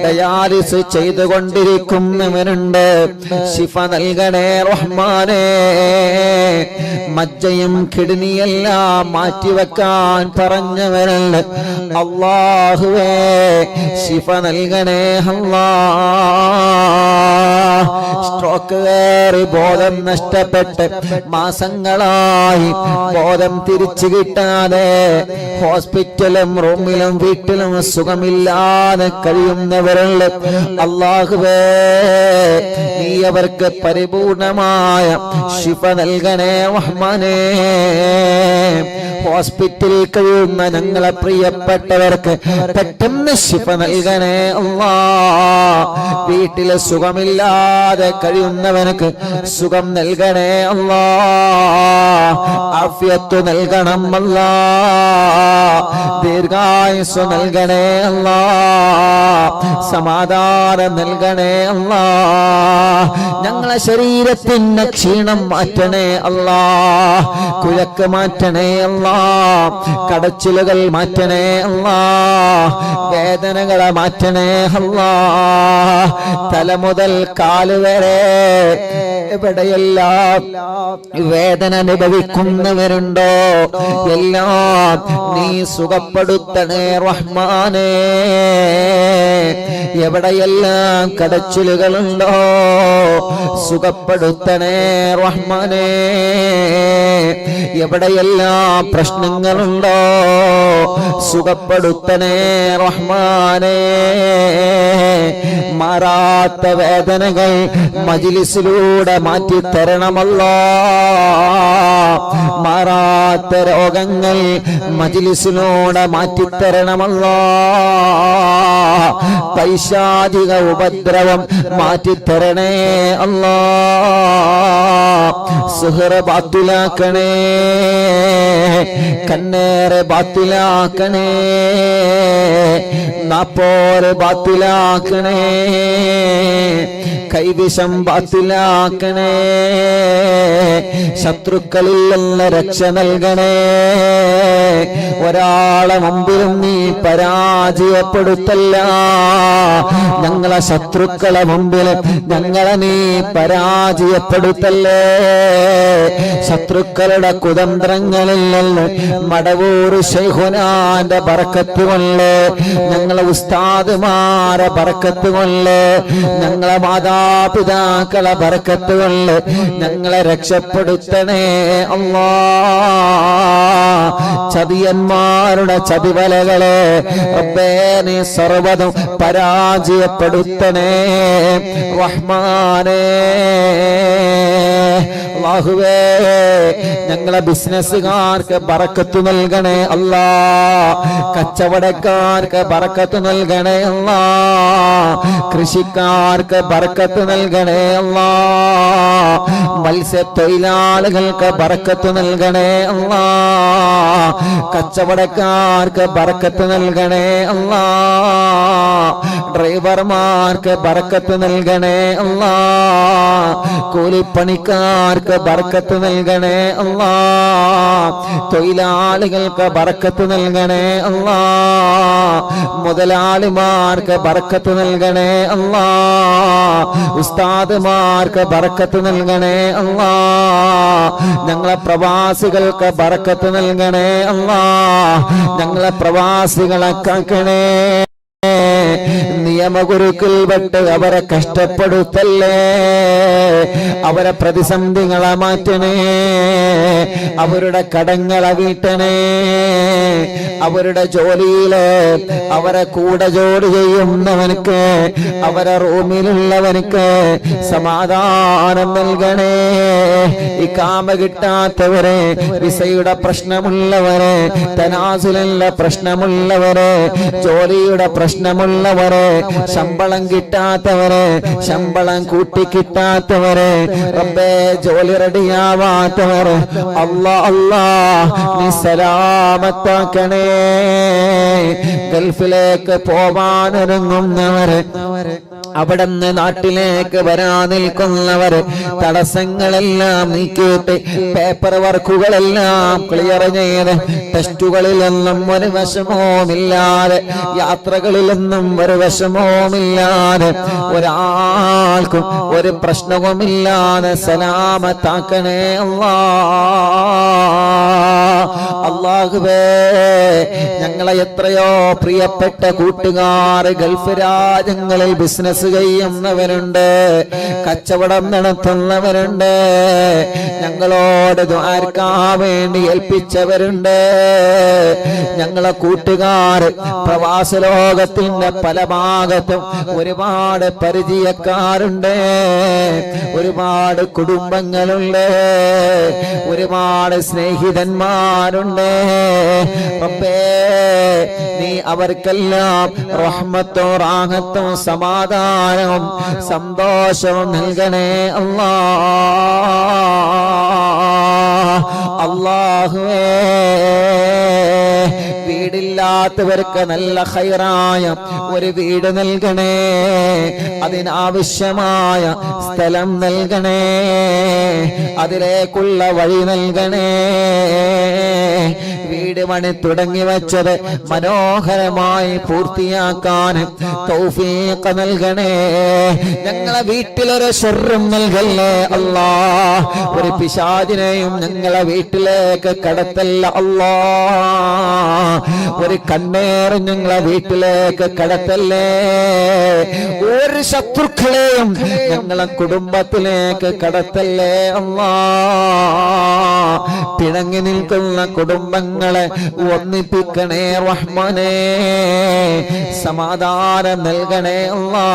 ഡയാലിസ് ചെയ്തുകൊണ്ടിരിക്കുന്നവരുണ്ട്, ശിഫ നൽകണേ റഹ്മാനേ. മജ്ജയും കിഡ്നിയെല്ലാം മാറ്റിവെക്കാൻ പറഞ്ഞവരുണ്ട്, അല്ലാഹുവേ ശിഫ നൽകണേ അല്ലാഹ്. സ്ട്രോക്ക് കയറി ബോധം നഷ്ടപ്പെട്ട് മാസങ്ങളായി ബോധം തിരിച്ചു കിട്ടാതെ ഹോസ്പിറ്റലും റൂമിലും വീട്ടിലും സുഖമില്ലാതെ കഴിയുന്നവരുണ്ട്, അല്ലാഹുവേ നീ അവർക്ക് പരിപൂർണമായ ശിഫ നൽകണേ റഹ്മാനേ. ഹോസ്പിറ്റലിൽ കഴിയുന്ന ഞങ്ങളെ പ്രിയപ്പെട്ടവർക്ക് പെട്ടെന്ന് ശിഫ നൽകണേ അല്ലാഹ്. വീട്ടിലെ സുഖമില്ലാതെ കഴിയുന്നവനക്ക് സുഖം നൽകണേ അല്ലാഹ്. ആഫിയത്ത് നൽകണം അല്ലാഹ്. ദീർഘായുസ്സ് നൽകണേ അല്ലാഹ്. സമാധാനം നൽകണേ അല്ലാഹ്. ഞങ്ങളെ ശരീരത്തിന്റെ ക്ഷീണം മാറ്റണേ അല്ലാഹ്. കുഴക്ക് മാറ്റണേ അല്ലാഹ്. കടച്ചിലുകൾ മാറ്റണേ അല്ലാ, വേദനകളെ മാറ്റണേ അല്ലാ. തല മുതൽ കാല് വരെ എവിടെയെല്ലാം വേദന അനുഭവിക്കുന്നവരുണ്ടോ എല്ലാം നീ സുഖപ്പെടുത്തണേ റഹ്മാനേ. എവിടെയെല്ലാം കടച്ചിലുകളുണ്ടോ സുഖപ്പെടുത്തണേ റഹ്മാനേ. എവിടെയെല്ലാം പ്രശ്നങ്ങളുണ്ടോ സുഖപ്പെടുത്തണേ റഹ്മാനേ. മാറാത്ത വേദനകൾ മജ്‌ലിസിലൂടെ മാറ്റിത്തരണമല്ലോ. മാറാത്ത രോഗങ്ങൾ മജ്‌ലിസിലൂടെ മാറ്റിത്തരണമല്ലോ. പൈശാചിക ഉപദ്രവം മാറ്റിത്തരണേ അല്ലാ. സുഹറ ബാത്തിലാക്കണേ, കണ്ണേറെ ബാത്തിലാക്കണേ, നാപ്പോരെ ബാത്തിലാക്കണേ, കൈവിഷം ബാത്തിലാക്കണേ. ശത്രുക്കളിൽ നിന്ന് രക്ഷ നൽകണേ. ഒരാളെ മുമ്പിലും നീ പരാജയപ്പെടുത്തല്ല. ഞങ്ങളെ ശത്രുക്കളെ മുമ്പിൽ ഞങ്ങളെ നീ പരാജയപ്പെടുത്തല്ലേ. ശത്രുക്കളുടെ കുതന്ത്രങ്ങളിൽ നിന്ന് മടവൂർ ശൈഖുനാന്റെ ബറക്കത്ത് കൊണ്ട്, ഞങ്ങളെ ഉസ്താദുമാരെ ബറക്കത്ത് കൊണ്ട്, ഞങ്ങളെ മാതാപിതാക്കളെ ബറക്കത്ത് കൊണ്ട് ഞങ്ങളെ രക്ഷപ്പെടുത്തണേ അല്ലാ. ചതിയന്മാരുടെ ചതിവലകളെ റബ്ബേ നീ സർവ്വതും പരാജയപ്പെടുത്തണേ റഹ്മാനേ. അല്ലാഹുവേ ഞങ്ങളെ ബിസിനസ്സുകാർക്ക് ബറക്കത്ത് നൽകണേ അല്ലാ. കച്ചവടക്കാർക്ക് ബറക്കത്ത് നൽകണേ അല്ലാ. കൃഷിക്കാർക്ക് ബറക്കത്ത് നൽകണേ അല്ലാ. മത്സ്യത്തൊഴിലാളികൾക്ക് ബറക്കത്ത് നൽകണേ അല്ലാ. കച്ചവടക്കാർക്ക് ബറക്കത്ത് നൽകണേ അല്ലാ. ഡ്രൈവർമാർക്ക് ബറക്കത്ത് നൽകണേ അല്ലാ. കൂലിപ്പണിക്കാർക്ക് ബറക്കത്ത് നൽകണേ അല്ലാ. തൊഴിലാളികൾക്ക് ബറക്കത്ത് നൽകണേ അല്ലാ. മുതലാളിമാർക്ക് ബറക്കത്ത് നൽകണേ അല്ലാ. ഉസ്താദുമാർക്ക് ബറക്കത്ത് നൽകണേ അല്ലാ. ഞങ്ങളെ പ്രവാസികൾക്ക് ബറക്കത്ത് നൽകണേ അല്ലാ. ഞങ്ങളെ പ്രവാസികളെ കാക്കണേ. നിയമഗുരുക്കൾ വിട്ട് അവരെ കഷ്ടപ്പെടുത്തല്ലേ. അവരെ പ്രതിസന്ധികളെ മാറ്റണേ. അവരുടെ കടങ്ങളെ വീട്ടണേ. അവരുടെ ജോലിയില് അവരെ കൂടെ ജോലി ചെയ്യുന്നവനക്ക്, അവരെ റൂമിലുള്ളവനക്ക് സമാധാനം നൽകണേ. ഇഖാമ കിട്ടാത്തവരെ, വിസയുടെ പ്രശ്നമുള്ളവരെ, തനാസുലുള്ള പ്രശ്നമുള്ളവരെ, ജോലിയുടെ പ്രശ്നമുള്ളവരെ, ശമ്പളം കിട്ടാത്തവരെ, ശമ്പളം കൂട്ടി കിട്ടാത്തവരെ, റബ്ബേ ജോലി റെഡിയാവാത്തവരെ അല്ലാ അല്ലാ നീ സലാമത്താക്കണേ. ഗൾഫിലേക്ക് പോവാനൊരുങ്ങുന്നവരെ, അവിടുന്ന് നാട്ടിലേക്ക് വരാൻ നിൽക്കുന്നവര് തടസ്സങ്ങളെല്ലാം നീക്കിയിട്ട് പേപ്പർ വർക്കുകളെല്ലാം ക്ലിയർ ചെയ്ത് ടെസ്റ്റുകളിലൊന്നും ഒരു വിഷമവുമില്ലാതെ, യാത്രകളിലൊന്നും ഒരു വിഷമവുമില്ലാതെ, ഒരാൾക്കും ഒരു പ്രശ്നവുമില്ലാതെ സലാമത്താക്കണേ അല്ലാ. അല്ലാഹുവേ ഞങ്ങളെ എത്രയോ പ്രിയപ്പെട്ട കൂട്ടുകാർ ഗൾഫ് രാജ്യങ്ങളിൽ ബിസിനസ് ചെയ്യുന്നവരുണ്ട്, കച്ചവടം നടത്തുന്നവരുണ്ട്, ഞങ്ങളോട് ദുആർക്കാൻ വേണ്ടി ഏൽപ്പിച്ചവരുണ്ട്. ഞങ്ങളെ കൂട്ടുകാർ പ്രവാസ ലോകത്തിന്റെ പല ഭാഗത്തും ഒരുപാട് പരിചയക്കാരുണ്ട്, ഒരുപാട് കുടുംബങ്ങളുണ്ട്, ഒരുപാട് സ്നേഹിതന്മാരുണ്ട്. റബ്ബേ നീ അവർക്കെല്ലാം റഹ്മത്തും റാഹത്തും സമാധാനവും സന്തോഷവും നൽകണേ അല്ലാ. അല്ലാഹുവേ വീടില്ല വീടില്ലാത്തവർക്ക് നല്ല ഖൈറായ ഒരു വീട് നൽകണേ, അതിനാവശ്യമായ സ്ഥലം നൽകണേ, അതിലേക്കുള്ള വഴി നൽകണേ. വീട് പണി തുടങ്ങി വെച്ചത് മനോഹരമായി പൂർത്തിയാക്കാൻ തൗഫീഖ് നൽകണേ. ഞങ്ങളെ വീട്ടിലൊരു ശർറും നൽകല്ലേ അല്ലാ, ഒരു പിശാചിനെയും ഞങ്ങളെ വീട്ടിലേക്ക് കടത്തല്ല അല്ലാ, ഒരു കണ്ണേറും ഞങ്ങളെ വീട്ടിലേക്ക് കടത്തല്ലേ, ഒരു ശത്രുക്കളെയും ഞങ്ങളെ കുടുംബത്തിലേക്ക് കടത്തല്ലേ അല്ലാ. പിണങ്ങി നിൽക്കുന്ന കുടുംബങ്ങളെ ഒന്നിപ്പിക്കണേ റഹ്മാനേ, സമാധാനം നൽകണേ അല്ലാ.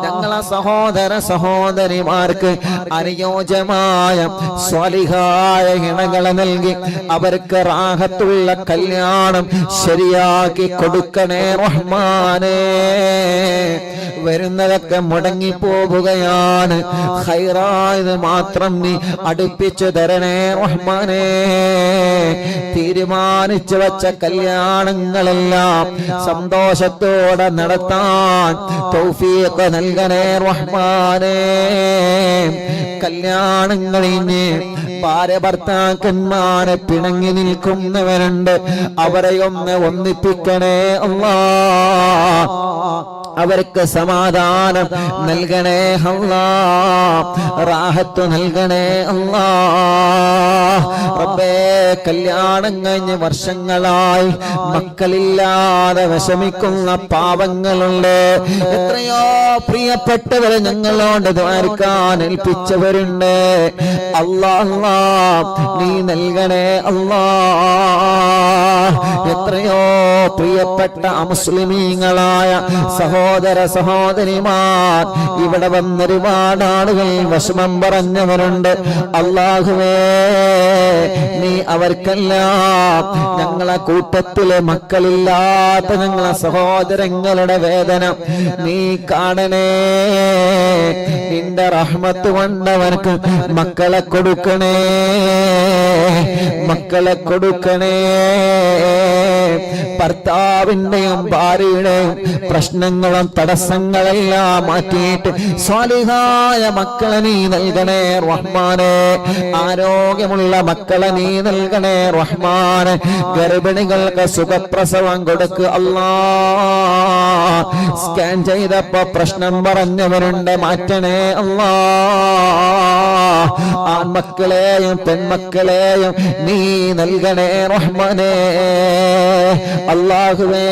ഞങ്ങളെ സഹോദര സഹോദരിമാർക്ക് അനുയോജ്യമായ സ്വാലിഹായ ഇണകളെ നൽകി അവർക്ക് റാഹത്തുള്ള കല്യാണം ശരിയാക്കി കൊടുക്കണേ റഹ്മാനേ. വരുന്നതൊക്കെ മുടങ്ങിപ്പോവുകയാണ്, ഖൈറായത് മാത്രം നീ അടുപ്പിച്ചു തരണേ റഹ്മാനേ. തീരുമാനിച്ചു വച്ച കല്യാണങ്ങളെല്ലാം സന്തോഷത്തോടെ നടത്താൻ തൗഫീഖ് നൽകണേ റഹ്മാനേ. കല്യാണങ്ങളിന് ഭാര്യ ഭർത്താക്കന്മാരെ പിണങ്ങി നിൽക്കുന്നവരുണ്ട്, അവരെ ഒന്ന് ഒന്നിപ്പിക്കണേ അല്ലാ, അവർക്ക് സമാധാനം നൽകണേ അല്ലാ, റാഹത്ത് നൽകണേ അല്ലാ. റബ്ബേ, കല്യാണം കഴിഞ്ഞ് വർഷങ്ങളായി മക്കളില്ലാതെ വിഷമിക്കുന്ന പാവങ്ങളുണ്ട്, എത്രയോ പ്രിയപ്പെട്ടവരെ ഞങ്ങളോട് ദ്വാരക്കാൻ ഏൽപ്പിച്ചവരുണ്ട്. അല്ലാ അല്ലാ, നീ നൽകണേ അല്ലാ. എത്രയോ പ്രിയപ്പെട്ട അമുസ്ലിമീങ്ങളായ സഹോദര സഹോദരിമാർ ഇവിടെ വന്നൊരുപാട് ആളുകൾ വിഷമം പറഞ്ഞവരുണ്ട്. അല്ലാഹുവേ, നീ അവർക്കെല്ലാം ഞങ്ങളെ കൂട്ടത്തിലെ മക്കളില്ലാത്ത ഞങ്ങളെ സഹോദരങ്ങളുടെ വേദന നീ കാണണേ. നിന്റെ റഹ്മത്ത് കൊണ്ടവർക്ക് മക്കളെ കൊടുക്കണേ, മക്കളെ കൊടുക്കണേ. ഭർത്താവിന്റെയും ഭാര്യയുടെയും പ്രശ്നങ്ങളും തടസ്സങ്ങളെല്ലാം മാറ്റിയിട്ട് സ്വാലിഹായ മക്കളെ നീ നൽകണേ റഹ്മാനെ. ആരോഗ്യമുള്ള മക്കളെ നീ നൽകണേ റഹ്മാനെ. ഗർഭിണികൾക്ക് സുഖപ്രസവം കൊടുക്ക് അല്ലാ. സ്കാൻ ചെയ്തപ്പോ പ്രശ്നം പറഞ്ഞവരുണ്ട്, മാറ്റണേ അല്ലാ. ആൺമക്കളെയും പെൺമക്കളെയും നീ നൽകണേ റഹ്മാനെ. അല്ലാഹുവേ,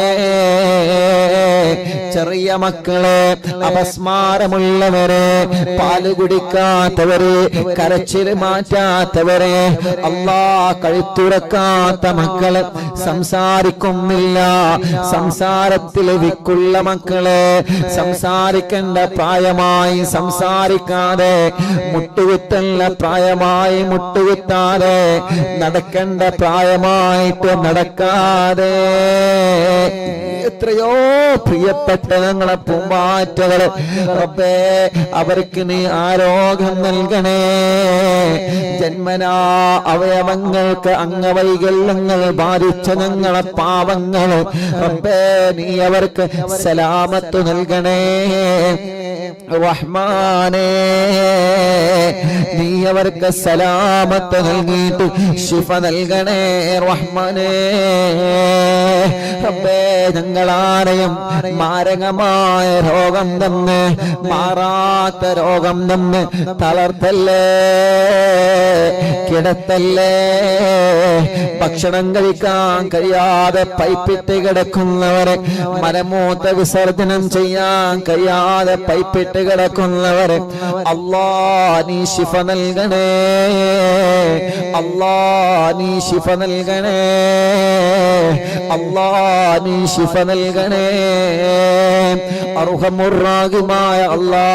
ചെറിയ മക്കളെ, അപസ്മാരമുള്ളവരെ, പാല് കുടിക്കാത്തവരെ, കരച്ചിൽ മാറ്റാത്തവരെ, അല്ലാ, കഴുത്തുറക്കാത്ത മക്കളെ, സംസാരിക്കുന്നില്ല, സംസാരത്തിൽ വിക്കുള്ള മക്കളെ, സംസാരിക്കേണ്ട പ്രായമായി സംസാരിക്കാതെ, മുട്ടുകുത്തല്ല പ്രായമായി മുട്ടുകുത്താതെ, നടക്കേണ്ട പ്രായമായിട്ട് നടക്കാതെ, എത്രയോ പ്രിയപ്പെട്ട ഞങ്ങളെ പൂമ്പാറ്റകള് റബ്ബേ, അവർക്ക് നീ ആരോഗ്യം നൽകണേ. ജന്മനാ അവയവങ്ങൾക്ക് അംഗവൈകല്യങ്ങൾ ബാധിച്ച ഞങ്ങളെ പാവങ്ങൾ റബ്ബേ, നീ അവർക്ക് സലാമത്ത് നൽകണേ റഹ്മാനേ. നീ അവർക്ക് സലാമത്ത് നൽകിയിട്ട് ശിഫ നൽകണേ റഹ്മാനേ. റബ്ബേ, ഞങ്ങളാരെയും മാരകമായ രോഗം തന്ന്, മാറാത്ത രോഗം തന്ന് തളർത്തല്ലേ, കിടത്തല്ലേ. ഭക്ഷണം കഴിക്കാൻ കഴിയാതെ പൈപ്പിട്ട് കിടക്കുന്നവരെ, മലമൂത്ര വിസർജനം ചെയ്യാൻ കഴിയാതെ പൈപ്പിട്ട് കിടക്കുന്നവരെ അല്ലാ, നീ ശിഫ നൽകണേ. അല്ലാ, നീ ശിഫ നൽകണേ. അല്ലാ, നീ ശിഫ നൽകണേ. അർഹമുർറാഹിമായ അല്ലാ,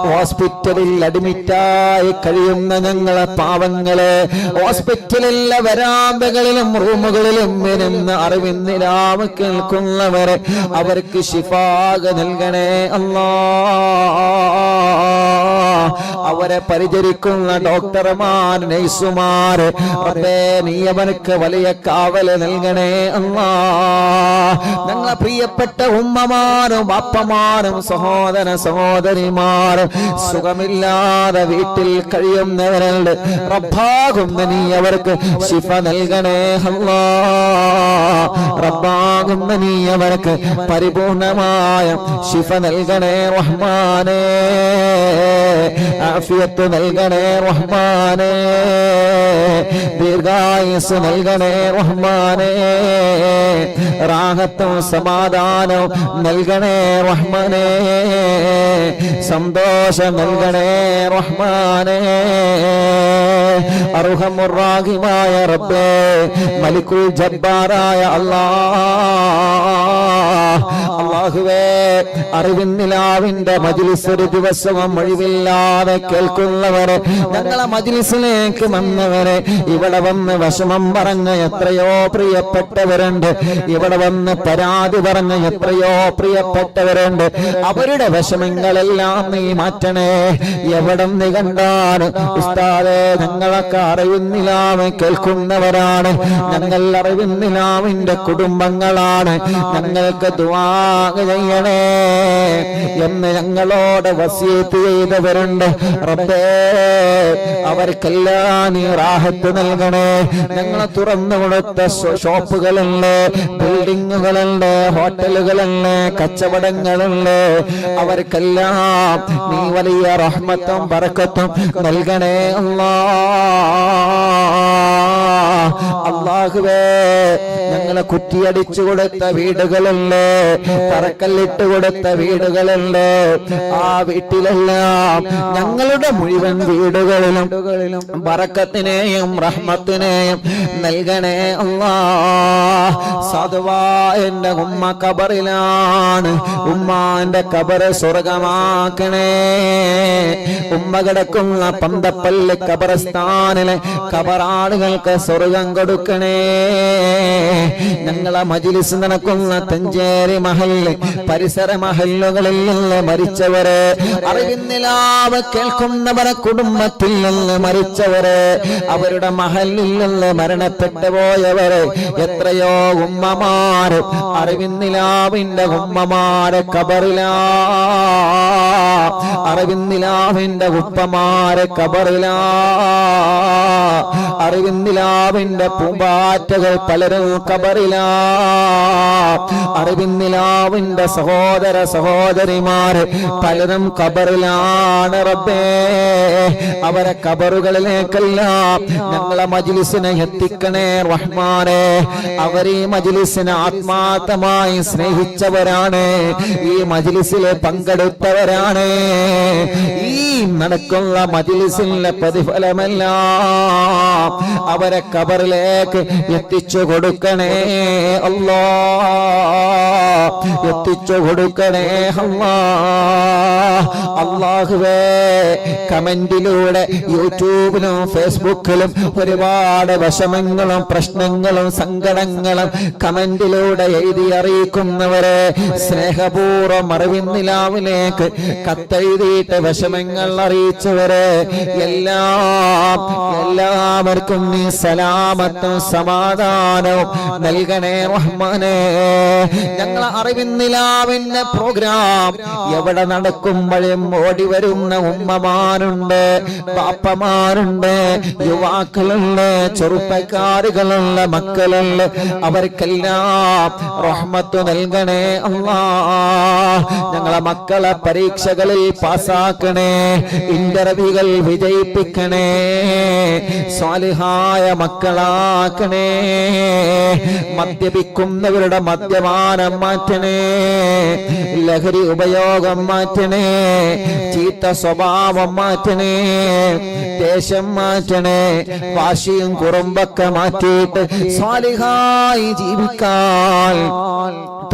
ഹോസ്പിറ്റലിൽ അഡ്മിറ്റായി കഴിയുന്ന ഞങ്ങളെ പാവങ്ങളെ, ഹോസ്പിറ്റലിലെ വരാന്തകളിലും റൂമുകളിലും ഇരുന്ന് അറിവിന്നിലാവ് കേൾക്കുന്നവരെ അവർക്ക് ശിഫാ നൽകണേ അല്ലാ. അവരെ പരിചരിക്കുന്ന ഡോക്ടർമാർ, നഴ്സുമാര്, റബ്ബേ നീ അവർക്ക് വലിയ കാവല് നൽകണേ അല്ലാ. ഞങ്ങളെ പ്രിയപ്പെട്ട ഉമ്മമാരും ബാപ്പമാരും സഹോദര സഹോദരിമാരും സുഖമില്ലാതെ വീട്ടിൽ കഴിയുന്നവരുണ്ട്. റബ്ബാകുന്ന നീ അവർക്ക് ശിഫ നൽകണേ അല്ലാ. റബ്ബാകുന്ന നീ അവർക്ക് പരിപൂർണമായ ശിഫ നൽകണേ റഹ്മാനേ. ആഫിയത്ത് നൽകണേ റഹ്മാനേ. ദീർഘായുസ് നൽകണേ റഹ്മാനേ. റാഹത്തും സമാധാനവും നൽകണേ റഹ്മാനേ. സന്തോഷം നൽകണേ റഹ്മാനേ. അർഹമുർ റഹീമായ റബ്ബേ, മലിക്കുൽ ജബ്ബാറായ അല്ലാഹുവേ, അറിവിൻ നിലാവിന്റെ മജ്ലിസ് ഒരു ദിവസവും ഒഴിവില്ലാതെ കേൾക്കുന്നവരെ, ഞങ്ങളെ മജ്ലിസിലേക്ക് വന്നവരെ, ഇവിടെ വന്ന് വിഷമം പറഞ്ഞ എത്രയോ പ്രിയപ്പെട്ടവരുണ്ട്, ഇവിടെ വന്ന് പരാതി പറഞ്ഞ എത്രയോ പ്രിയപ്പെട്ടവരുണ്ട്. അവരുടെ വിഷമങ്ങളെല്ലാം നീ മാറ്റണേ. എവിടെ നീ കണ്ടാണ് ഉസ്താദേ, ഞങ്ങളൊക്കെ അറിവിന്നിലാവ് കേൾക്കുന്നവരാണ്, ഞങ്ങൾ അറിവിന്നിലാവിന്റെ കുടുംബങ്ങളാണ്, ഞങ്ങൾക്ക് ദുആ ചെയ്യണേ എന്ന് ഞങ്ങളോട് വസിയത്ത് ചെയ്തവരുണ്ട്. റബ്ബേ, അവർക്കെല്ലാം നീ റാഹത്ത് നൽകണേ. ഞങ്ങളെ തുറന്നു കൊടുത്ത ഷോപ്പുകളുണ്ട്, ബിൽഡിങ്ങുകളുണ്ട്, ഹോട്ടലുകളുണ്ട്, കച്ചവടങ്ങളുണ്ട്, അവർക്കെല്ലാം നീ വലിയ റഹ്മത്തും ബറക്കത്തും നൽകണേ അല്ലാഹുവേ. ഞങ്ങളെ കുറ്റിയടിച്ചു കൊടുത്ത വീടുകളുണ്ട്, തറക്കല്ലിട്ട് കൊടുത്ത വീടുകളുണ്ട്, ആ വീട്ടിലെല്ലാം ഞങ്ങളുടെ മുഴുവൻ വീടുകളിലും ബറക്കത്തിനെയും റഹ്മത്തിനെയും നൽകണേ അല്ലാഹ്. സാധുവാ എന്റെ ഉമ്മ കബറിലാണ്, ഉമ്മാന്റെ കബറ് സ്വർഗമാക്കണേ. ഉമ്മ കിടക്കുന്ന പന്തപ്പള്ളി കബറസ്ഥാനിലെ കബറാളുകൾക്ക് സ്വർഗം കൊടുക്കണേ. ഞങ്ങളെ മജ്ലിസ് നടക്കുന്ന തഞ്ചേരി മഹല്ല് പരിസര മഹല്ലുകളിൽ നിന്ന് മരിച്ചവരെ, അറിവിന്നിലാവ് കേൾക്കുന്നവരെ കുടുംബത്തിൽ നിന്ന് മരിച്ചവരെ, അവരുടെ മഹല്ലിൽ നിന്ന് മരണപ്പെട്ടു പോയവരെ, എത്രയോ ഉമ്മമാര് അറിവിന്നിലാവിന്റെ ഉമ്മമാരെ കബറിലാ, അറിവിന്നിലാവിന്റെ ഉപ്പമാരെ കബറിലാ, അറിവിന്നിലാവിന്റെ പൂമ്പാറ്റകൾ പലരും കബറിലാ, അറിവിന്നിലാവിന്റെ സഹോദര സഹോദരിമാര് പലരും കബറിലാണ്. റബ്ബേ, അവരെ കബറുകളിലേക്കെല്ലാം ഞങ്ങളെ മജ്ലിസിനെ എത്തിക്കണേ റഹ്മാനേ. അവർ ഈ മജ്ലിസിനെ ആത്മാർത്ഥമായി സ്നേഹിച്ചവരാണ്, ഈ മജ്ലിസിൽ പങ്കെടുത്തവരാണ്. ഈ നടക്കുന്ന മജ്ലിസിലെ പ്രതിഫലമെല്ലാം അവരെ കബറിലേക്ക് എത്തിച്ചു കൊടുക്കണേ അല്ലാഹ്, എത്തിച്ചു കൊടുക്കണേ അല്ലാഹ്. അല്ലാഹുവേ, കമന്റിലൂടെ യൂട്യൂബിലും ഫേസ്ബുക്കിലും ഒരുപാട് വിഷമങ്ങളും പ്രശ്നങ്ങളും സങ്കടങ്ങളും കമന്റിലൂടെ എഴുതി അറിയിക്കുന്നവരെ, സ്നേഹപൂർവ്വം അറിവിന്നിലാവിലേക്ക് കത്തെഴുതിയിട്ട് വിഷമങ്ങൾ അറിയിച്ചവരെ എല്ലാവർക്കും നീ സലാമത്തും സമാധാനവും നൽകണേ റഹ്മാനേ. ഞങ്ങൾ അറിവിന്നിലാവിന്റെ പ്രോഗ്രാം എവിടെ നടക്കുമ്പോഴും ഓടി വരുന്ന ഉമ്മമാരുണ്ട്, ബാപ്പമാരുണ്ട്, യുവാക്കളുണ്ട്, ചെറുപ്പക്കാരുകളുണ്ട്, മക്കളുണ്ട്, അവർക്കെല്ലാം റഹ്മത്ത് നൽകണേ അല്ലാഹ്. ഞങ്ങളെ മക്കളെ പരീക്ഷകളിൽ പാസ്സാക്കണേ, ഇന്റർവ്യൂകൾ വിജയിപ്പിക്കണേ, സ്വാലിഹായ മക്കളാക്കണേ. മദ്യപിക്കുന്നവരുടെ മദ്യപാനം മാറ്റണേ, ലഹരി ഉപയോഗം മാറ്റണേ, ചീത്ത സ്വഭാവം മാറ്റണേ, ദേശം മാറ്റണേ, വാശിയും കുറുമ്പൊക്കെ മാറ്റിയിട്ട് സ്വാലിഹായി ജീവിക്കാൻ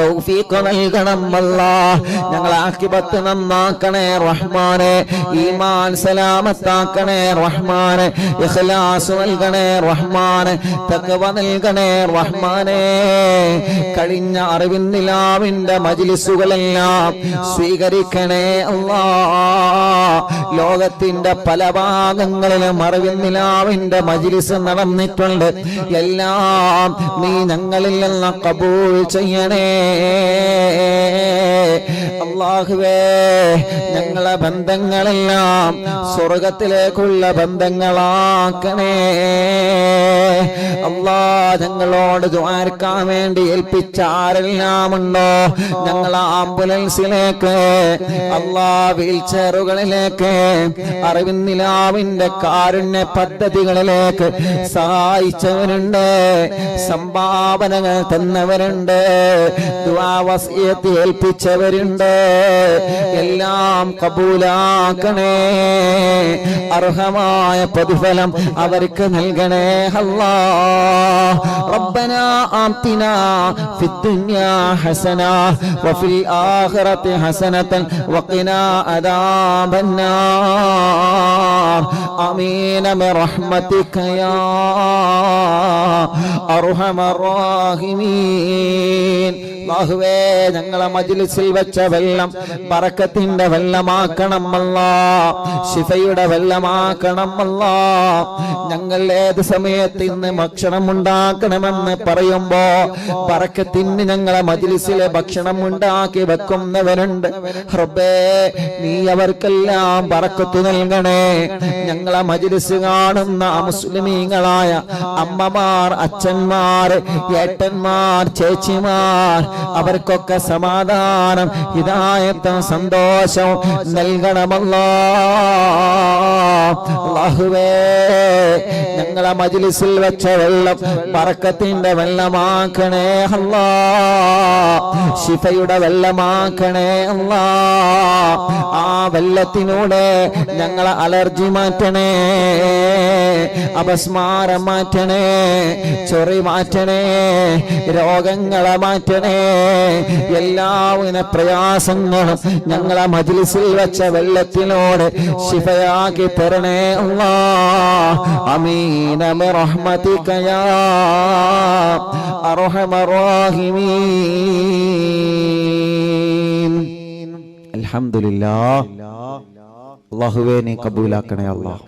തൗഫീഖ് നൽകണം അല്ലാഹ്. ഞങ്ങളെ ആഖിബത്ത് നന്നാക്കണേ റഹ്മാനെ, ഈമാൻ സലാമത്താക്കണേ റഹ്മാനെ, ഇഖ്ലാസ് നൽകണേ റഹ്മാനെ, തഖ്വ നൽകണേ റഹ്മാനെ. കഴിഞ്ഞ അറിവിൻ നിലാവിന്റെ മജ്ലിസുകളെല്ലാം സ്വീകരിക്കണേ അല്ലാഹ്. ലോകത്തിന്റെ പല ഭാഗങ്ങളിലും അറിവിൻ നിലാവിന്റെ മജ്ലിസ് നടന്നിട്ടുണ്ട്. എല്ലാം നീ ഞങ്ങളിൽ നിന്ന് ഖബൂൽ ചെയ്യണേ അല്ലാഹുവേ. ഞങ്ങളെ ബന്ധങ്ങളെല്ലാം സ്വർഗത്തിലേക്കുള്ള ബന്ധങ്ങളാക്കണേ അല്ലാഹ്. ഞങ്ങളോട് ദുആർക്കാൻ വേണ്ടി ഏൽപ്പിച്ച ആരെല്ലാം ഉണ്ടോ ഞങ്ങളെ ആംബുലൻസിലേക്ക്, അല്ലാഹ് വീൽചെയറുകളിലേക്ക്, അറിവിൻ നിലാവിന്റെ കാരുണ്യ പദ്ധതികളിലേക്ക് സഹായിച്ചവരുണ്ട്, സംഭാവനകൾ തന്നവരുണ്ട്, ദുആ വസിയത്ത് ഏൽപ്പിച്ചവരുണ്ട്. എല്ലാം കബൂലാക്കണേ. അർഹമായ പ്രതിഫലം അവർക്ക് നൽകണേ അല്ലാഹ്. റബ്ബനാ ആതിനാ ഫിദ്ദുനിയാ ഹസന വഫിൽ ആഖിറതി ഹസനതൻ വഖിനാ അദാബന്നാർ. ആമീൻ ബിറഹ്മതിക യാ അർഹമർ റഹീമീൻ. അല്ലാഹുവേ, ഞങ്ങളെ മജ്ലിസിൽ വെച്ച വെള്ളം ബറക്കത്തിന്റെ വെള്ളമാക്കണം അല്ലാഹ്, ശിഫയുടെ വെള്ളമാക്കണം അല്ലാഹ്. ഞങ്ങൾ ഏത് സമയത്ത് ഇന്ന് ഭക്ഷണം ഉണ്ടാക്കണമെന്ന് പറയുമ്പോ ബറക്കത്തിന് ഞങ്ങളെ മജ്ലിസിലെ ഭക്ഷണം ഉണ്ടാക്കി വെക്കുന്നവരുണ്ട്. റബ്ബേ, നീ അവർക്കെല്ലാം ബറക്കത്ത് നൽകണേ. ഞങ്ങളെ മജ്ലിസ് കാണുന്ന മുസ്ലിമീങ്ങളായ അമ്മമാർ, അച്ഛന്മാർ, ഏട്ടന്മാർ, ചേച്ചിമാർ, അവർക്കൊക്കെ സമാധാനം, ഹിദായത്തും സന്തോഷവും നൽകണമല്ലാഹ്. അല്ലാഹുവേ, ഞങ്ങളെ മജ്ലിസിൽ വെച്ച വെള്ളം ബറക്കത്തിന്റെ വെള്ളമാക്കണേ അല്ലാഹ്, ശിഫയുടെ വെള്ളമാക്കണേ അല്ലാഹ്. ആ വെള്ളത്തിനൂടെ ഞങ്ങളെ അലർജി മാറ്റണേ, അപസ്മാരം മാറ്റണേ, ചൊറി മാറ്റണേ, രോഗങ്ങളെ മാറ്റണേ. എല്ലാവിധ പ്രയാസങ്ങളും ഞങ്ങളെ മജ്ലിസിൽ വെച്ച വെള്ളത്തിനോട് ശിഫയാക്കി തരണേ അല്ലാഹ്. ആമീൻ ബിറഹ്മതിക യാ അർഹമർ റഹീമീൻ. അൽഹംദുലില്ലാഹ്. അല്ലാഹുവേ, നീ കബൂലാക്കണേ അല്ലാഹ്.